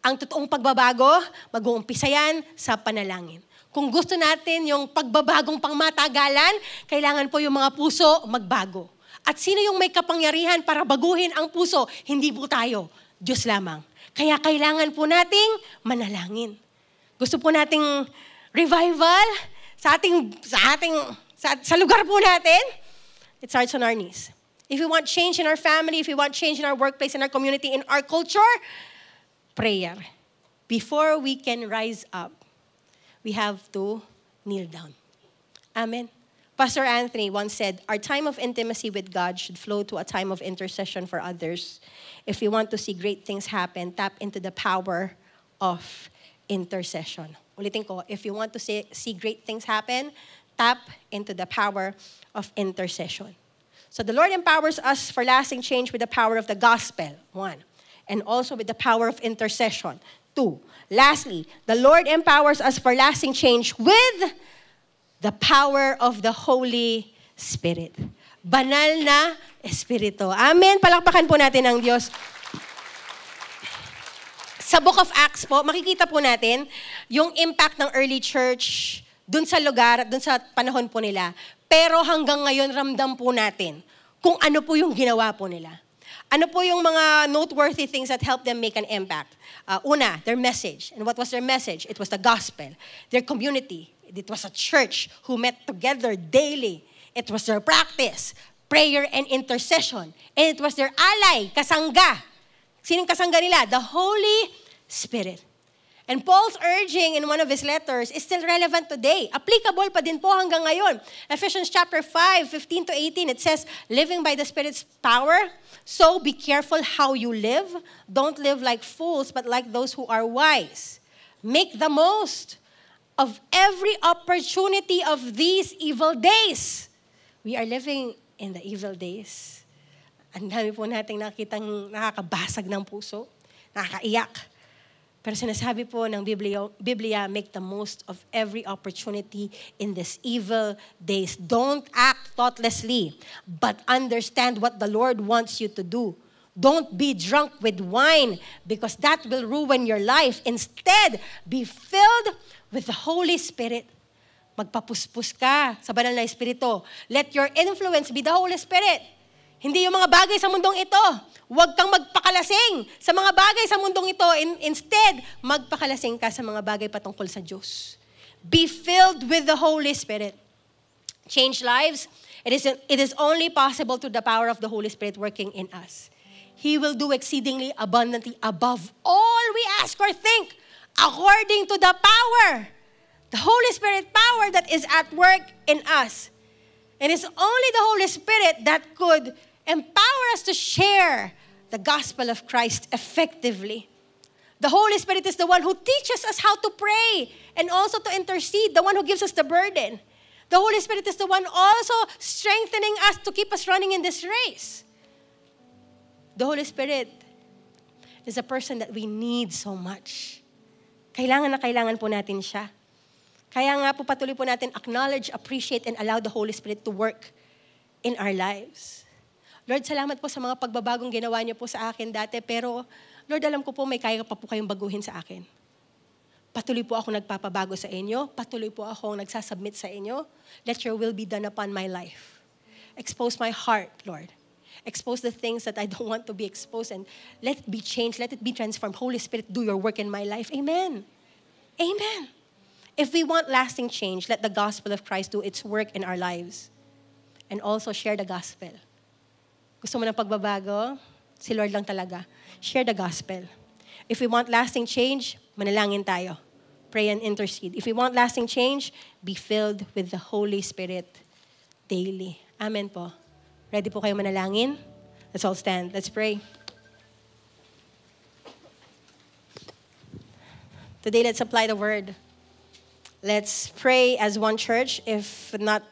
Speaker 4: Ang totoong pagbabago, mag-uumpisa yan sa panalangin. Kung gusto natin yung pagbabagong pangmatagalan, kailangan po yung mga puso magbago. At sino yung may kapangyarihan para baguhin ang puso? Hindi po tayo. Diyos lamang. Kaya kailangan po nating manalangin. Gusto po nating revival? sa lugar po natin, it starts on our knees. If we want change in our family, if we want change in our workplace, in our community, in our culture, prayer. Before we can rise up, we have to kneel down. Amen. Pastor Anthony once said, our time of intimacy with God should flow to a time of intercession for others. If we want to see great things happen, tap into the power of intercession. Ulitin ko, if you want to see great things happen, tap into the power of intercession. So the Lord empowers us for lasting change with the power of the gospel, 1. And also with the power of intercession, 2. Lastly, the Lord empowers us for lasting change with the power of the Holy Spirit. Banal na Espiritu. Amen. Palakpakan po natin ang Diyos. Sa Book of Acts po, makikita po natin yung impact ng early church dun sa lugar at dun sa panahon po nila. Pero hanggang ngayon, ramdam po natin kung ano po yung ginawa po nila. Ano po yung mga noteworthy things that helped them make an impact? Una, their message. And what was their message? It was the gospel. Their community. It was a church who met together daily. It was their practice, prayer and intercession. And it was their ally, kasangga. Sinong kasangga nila? The Holy Spirit. And Paul's urging in one of his letters is still relevant today. Applicable pa din po hanggang ngayon. Ephesians chapter 5, 15 to 18, it says, living by the Spirit's power, so be careful how you live. Don't live like fools, but like those who are wise. Make the most of every opportunity of these evil days. We are living in the evil days. Ang dami po nating nakitang nakakabasag ng puso, nakakaiyak. Pero sinasabi po ng Biblia, make the most of every opportunity in these evil days. Don't act thoughtlessly, but understand what the Lord wants you to do. Don't be drunk with wine, because that will ruin your life. Instead, be filled with the Holy Spirit. Magpapuspos ka sa banal na Espiritu. Let your influence be the Holy Spirit. Hindi yung mga bagay sa mundong ito. Huwag kang magpakalasing sa mga bagay sa mundong ito. Instead, magpakalasing ka sa mga bagay patungkol sa Diyos. Be filled with the Holy Spirit. Change lives. It is only possible through the power of the Holy Spirit working in us. He will do exceedingly abundantly above all we ask or think, according to the power, the Holy Spirit power that is at work in us. And it's only the Holy Spirit that could empower us to share the gospel of Christ effectively. The Holy Spirit is the one who teaches us how to pray and also to intercede, the one who gives us the burden. The Holy Spirit is the one also strengthening us to keep us running in this race. The Holy Spirit is a person that we need so much. Kailangan na kailangan po natin siya. Kaya nga po patuloy po natin acknowledge, appreciate, and allow the Holy Spirit to work in our lives. Lord, salamat po sa mga pagbabagong ginawa niyo po sa akin dati, pero Lord, alam ko po may kaya pa po kayong baguhin sa akin. Patuloy po ako nagpapabago sa inyo. Patuloy po ako nagsasubmit sa inyo. Let your will be done upon my life. Expose my heart, Lord. Expose the things that I don't want to be exposed, and let it be changed. Let it be transformed. Holy Spirit, do your work in my life. Amen. Amen. If we want lasting change, let the gospel of Christ do its work in our lives. And also share the gospel. Gusto mo ng pagbabago? Si Lord lang talaga. Share the gospel. If we want lasting change, manalangin tayo. Pray and intercede. If we want lasting change, be filled with the Holy Spirit daily. Amen po. Ready po kayo manalangin? Let's all stand. Let's pray. Today, let's apply the word. Let's pray as one church. If not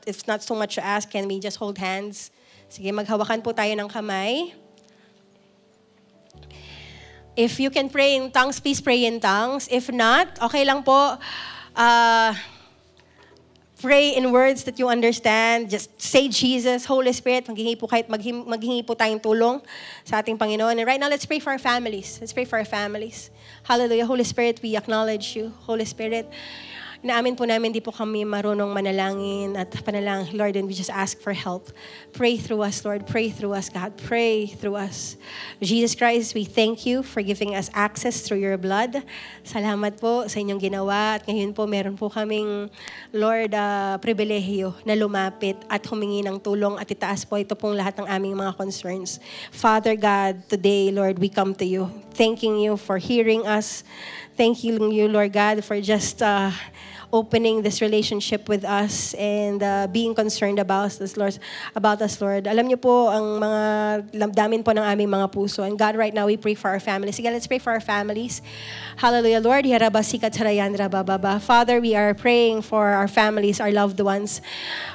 Speaker 4: so much to ask, can we just hold hands? Sige, maghawakan po tayo ng kamay. If you can pray in tongues, please pray in tongues. If not, okay lang po. Pray in words that you understand. Just say Jesus, Holy Spirit. Maghingi po tayong tulong sa ating Panginoon. And right now, let's pray for our families. Let's pray for our families. Hallelujah. Holy Spirit, we acknowledge you. Holy Spirit, Inaamin po namin, di po kami marunong manalangin at panalangin, Lord, and we just ask for help. Pray through us, Lord. Pray through us, God. Pray through us. Jesus Christ, we thank you for giving us access through your blood. Salamat po sa inyong ginawa. At ngayon po, meron po kaming, Lord, pribilehiyo na lumapit at humingi ng tulong at itaas po ito pong lahat ng aming mga concerns. Father God, today, Lord, we come to you, thanking you for hearing us. Thank you, Lord God, for just opening this relationship with us and being concerned about us, Lord. Alam niyo po ang mga damdamin po ng aming mga puso. And God, right now, we pray for our families. Sige, let's pray for our families. Hallelujah, Lord. Father, we are praying for our families, our loved ones.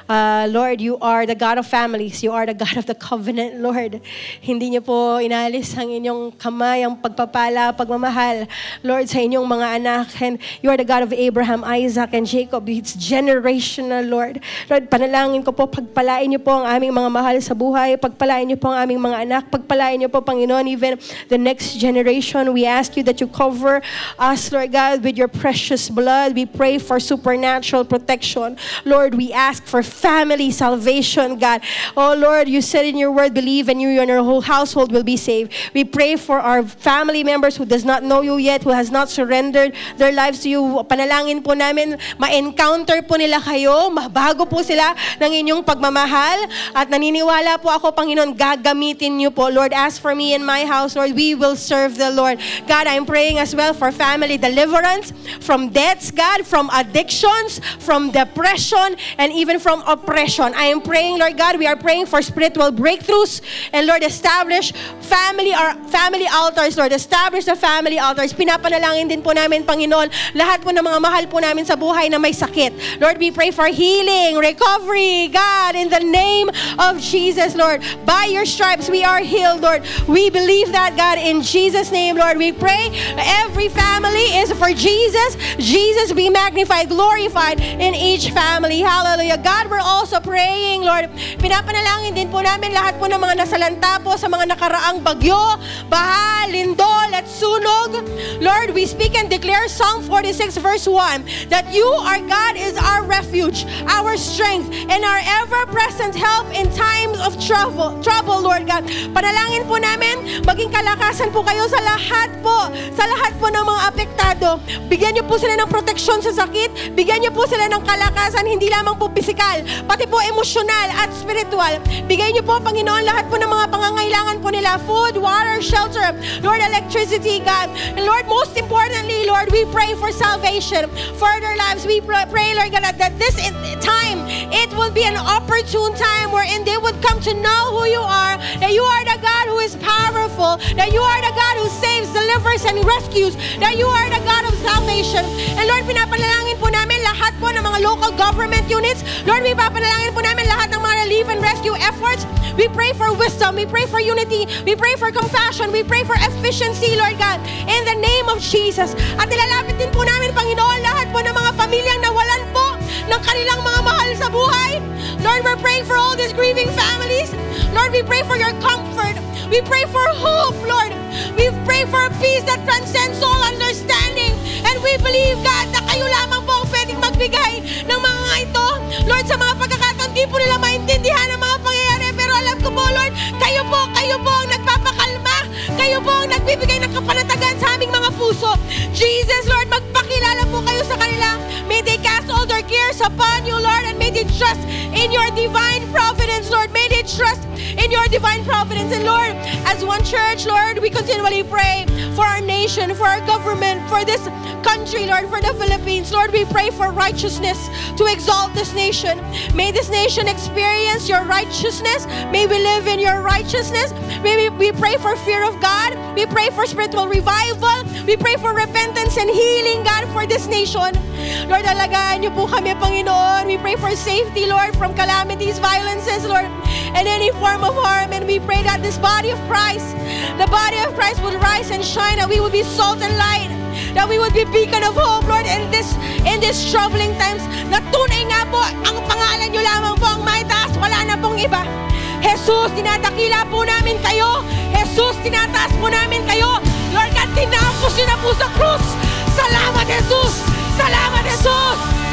Speaker 4: Lord, you are the God of families. You are the God of the covenant, Lord. Hindi niyo po inalis ang inyong kamay, ang pagpapala, pagmamahal, Lord, sa inyong mga anak. And you are the God of Abraham, Isaac, and Jacob. It's generational, Lord. Lord, panalangin ko po, pagpalain niyo po ang aming mga mahal sa buhay. Pagpalain niyo po ang aming mga anak. Pagpalain niyo po, Panginoon, even the next generation. We ask you that you cover us, Lord God, with your precious blood. We pray for supernatural protection. Lord, we ask for family salvation, God. Oh, Lord, you said in your word, believe and you and your whole household will be saved. We pray for our family members who does not know you yet, who has not surrendered their lives to you. Panalangin po namin, ma-encounter po nila kayo, mabago po sila ng inyong pagmamahal, at naniniwala po ako, Panginoon, gagamitin niyo po. Lord, as for me and my house, Lord, we will serve the Lord. God, I'm praying as well for family deliverance from debts, God, from addictions, from depression, and even from oppression. I am praying, Lord God, we are praying for spiritual breakthroughs, and Lord, establish family altars, Lord, establish the family altars. Pinapanalangin din po namin, Panginoon, lahat po ng mga mahal po namin sa buhay na may sakit. Lord, we pray for healing, recovery, God, in the name of Jesus, Lord. By your stripes, we are healed, Lord. We believe that, God, in Jesus' name, Lord. We pray every family is for Jesus. Jesus be magnified, glorified in each family. Hallelujah. God, we're also praying, Lord. Pinapanalangin din po namin lahat po ng mga nasalanta po sa mga nakaraang bagyo, baha, lindol, at sunog. Lord, we speak and declare Psalm 46 verse 1 that you, our God, is our refuge, our strength, and our ever-present help in times of trouble, Lord God. Panalangin po namin, maging kalakasan po kayo sa lahat po ng mga apektado. Bigyan niyo po sila ng proteksyon sa sakit, bigyan niyo po sila ng kalakasan, hindi lamang po pisikal, pati po emosyonal at spiritual. Bigyan niyo po, Panginoon, lahat po ng mga pangangailangan po nila, food, water, shelter, Lord, electricity, God. And Lord, most importantly, Lord, we pray for salvation for their lives. We pray, Lord God, that this time, it will be an opportune time wherein they would come to know who you are, that you are the God who is powerful, that you are the God who saves, delivers, and rescues, that you are the God of salvation. And Lord, pinapanalangin po namin lahat po ng mga local government units. Lord, we papanalangin po namin lahat ng mga relief and rescue efforts. We pray for wisdom, we pray for unity, we pray for compassion, we pray for efficiency, Lord God, in the name of Jesus. At nilalapit din po namin, Panginoon, lahat po ng mga pamilyang nawalan po ng kanilang mga mahal sa buhay. Lord, we're praying for all these grieving families. Lord, we pray for your comfort. We pray for hope, Lord. We pray for a peace that transcends all understanding. And we believe, God, na kayo lamang po ang pwedeng magbigay ng mga ito. Lord, sa mga pagkakataon, di po nila maintindihan ang mga pangyayari. Pero alam ko po, Lord, kayo po ang nagpapakalma. Kayo po ang nagbibigay ng kapanatagan sa aming mga puso. Jesus, Lord, magpakilala po kayo sa kanila. May they cast all their cares upon you, Lord, and may they trust in your divine providence, Lord. May they trust in your divine providence. And Lord, as one church, Lord, we continually pray for our nation, for our government, for this country, Lord, for the Philippines. Lord, we pray for righteousness to exalt this nation. May this nation experience your righteousness. May we live in your righteousness. May we pray for fear of God. We pray for spiritual revival. We pray for repentance and healing, God, for this nation. Lord, alagaan niyo po kami, Panginoon. We pray for safety, Lord, from calamities, violences, Lord, and any form of harm. And we pray that this body of Christ, the body of Christ would rise and shine, that we would be salt and light, that we would be beacon of hope, Lord, in this troubling times. Na tunay nga po, ang pangalan niyo lamang po ang may taas, wala na pong iba. Jesus, tinadakila po namin kayo. Jesus, tinataas po namin kayo. Lord God, tinapos niyo na po sa krus. Salamat, Jesus! Salamat, Jesus!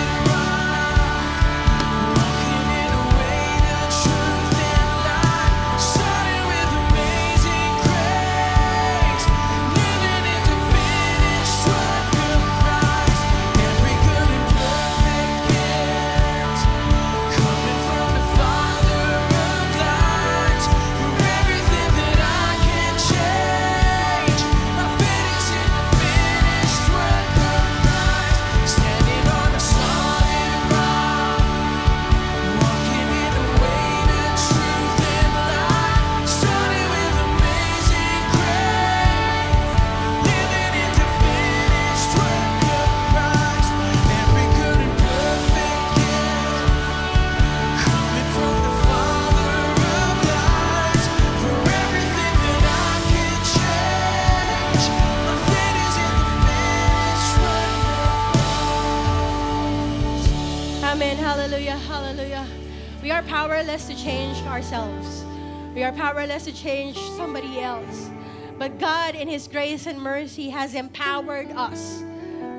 Speaker 4: are powerless to change ourselves. We are powerless to change somebody else. But God, in His grace and mercy, has empowered us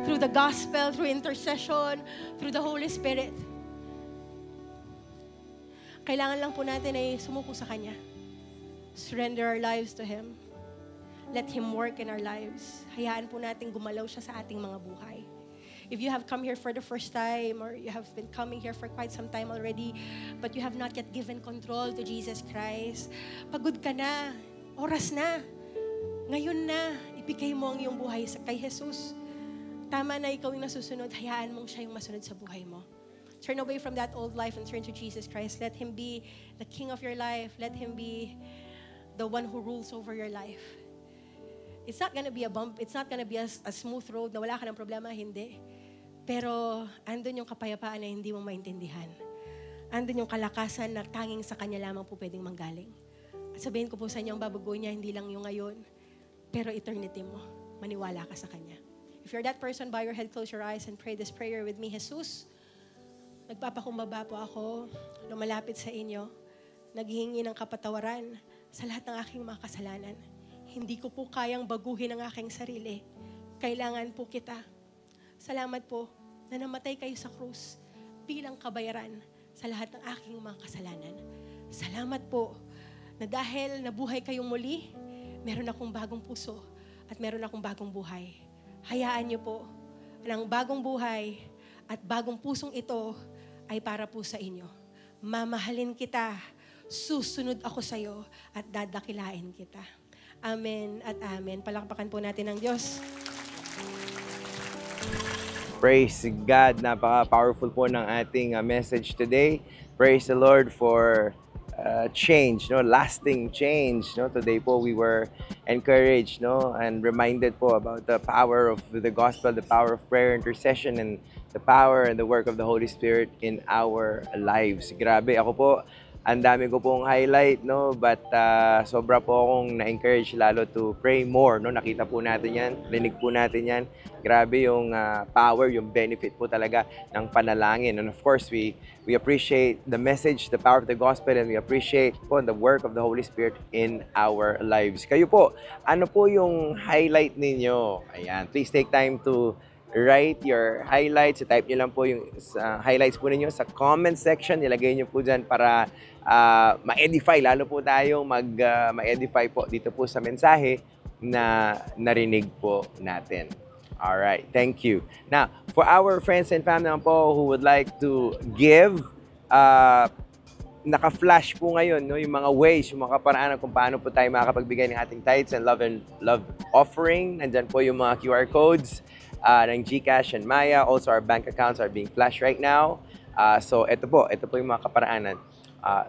Speaker 4: through the gospel, through intercession, through the Holy Spirit. Kailangan lang po natin ay sumuko sa Kanya. Surrender our lives to Him. Let Him work in our lives. Hayaan po natin gumalaw siya sa ating mga buhay. If you have come here for the first time or you have been coming here for quite some time already, but you have not yet given control to Jesus Christ, pagod ka na, oras na, ngayon na, ibigay mo ang iyong buhay kay Jesus. Tama na ikaw yung nasusunod, hayaan mong siya yung masunod sa buhay mo. Turn away from that old life and turn to Jesus Christ. Let Him be the King of your life. Let Him be the one who rules over your life. It's not gonna be a bump. It's not gonna be a smooth road na wala ka ng problema. Hindi. Pero andun yung kapayapaan na hindi mo maintindihan. Andun yung kalakasan na tanging sa Kanya lamang po pwedeng manggaling. At sabihin ko po sa inyo, ang babagoy niya, hindi lang yung ngayon, pero eternity mo. Maniwala ka sa Kanya. If you're that person, bow your head, close your eyes, and pray this prayer with me. Jesus, nagpapakumbaba po ako, lumalapit sa inyo, naghihingi ng kapatawaran sa lahat ng aking mga kasalanan. Hindi ko po kayang baguhin ang aking sarili. Kailangan po kita. Salamat po na namatay kayo sa krus bilang kabayaran sa lahat ng aking mga kasalanan. Salamat po na dahil nabuhay kayong muli, meron akong bagong puso at meron akong bagong buhay. Hayaan niyo po ng bagong buhay at bagong pusong ito ay para po sa inyo. Mamahalin kita, susunod ako sa iyo at dadakilain kita. Amen at amen. Palakpakan po natin ang Diyos.
Speaker 1: Praise God. Napaka-powerful po ng ating message today. Praise the Lord for change, no, lasting change, no. Today po we were encouraged, no, and reminded po about the power of the gospel, the power of prayer, intercession, and the power and the work of the Holy Spirit in our lives. Grabe, ako po, ang dami ko pong highlight, no, but sobra po akong na-encourage lalo to pray more, no. Nakita po natin yan, rinig po natin yan. Grabe yung power, yung benefit po talaga ng panalangin. And of course, we appreciate the message, the power of the gospel, and we appreciate po the work of the Holy Spirit in our lives. Kayo po, ano po yung highlight ninyo? Ayan, please take time to write your highlights. Type nyo lang po yung highlights po ninyo sa comment section. Ilagay nyo po dyan para ma-edify. Lalo po tayong ma-edify po dito po sa mensahe na narinig po natin. Alright, thank you. Now, for our friends and family naman po who would like to give, naka-flash po ngayon, no, yung mga ways, yung mga kaparaanan kung paano po tayo makakapagbigay ng ating tithes and love offering. Nandyan po yung mga QR codes ng GCash and Maya. Also, our bank accounts are being flashed right now. So, ito po yung mga kaparaanan,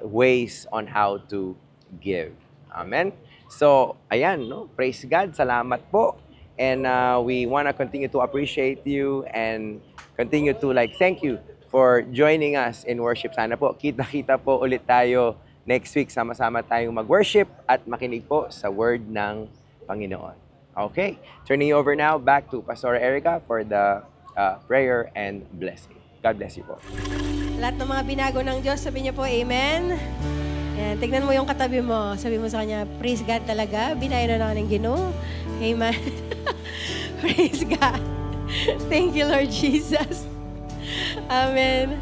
Speaker 1: ways on how to give. Amen? So, ayan, no? Praise God. Salamat po. And we want to continue to appreciate you and continue to thank you for joining us in worship. Sana po, kita-kita po ulit tayo next week. Sama-sama tayong mag-worship at makinig po sa word ng Panginoon. Okay, turning over now back to Pastor Erica for the prayer and blessing. God bless you po.
Speaker 4: Lahat ng mga binago ng Diyos, sabi niyo po, Amen. Yan, tignan mo yung katabi mo. Sabi mo sa kanya, praise God talaga. Binayo na ng Ginoo. Amen. Praise God. Thank you, Lord Jesus. Amen.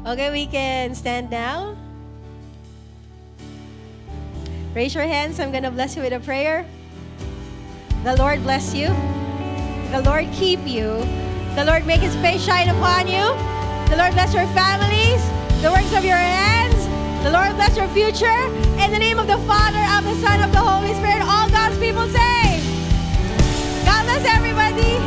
Speaker 4: Okay, we can stand now. Raise your hands. I'm going to bless you with a prayer. The Lord bless you. The Lord keep you. The Lord make His face shine upon you. The Lord bless your families, the works of your hands. The Lord bless your future. In the name of the Father, of the Son, of the Holy Spirit, all God's people say, God bless everybody.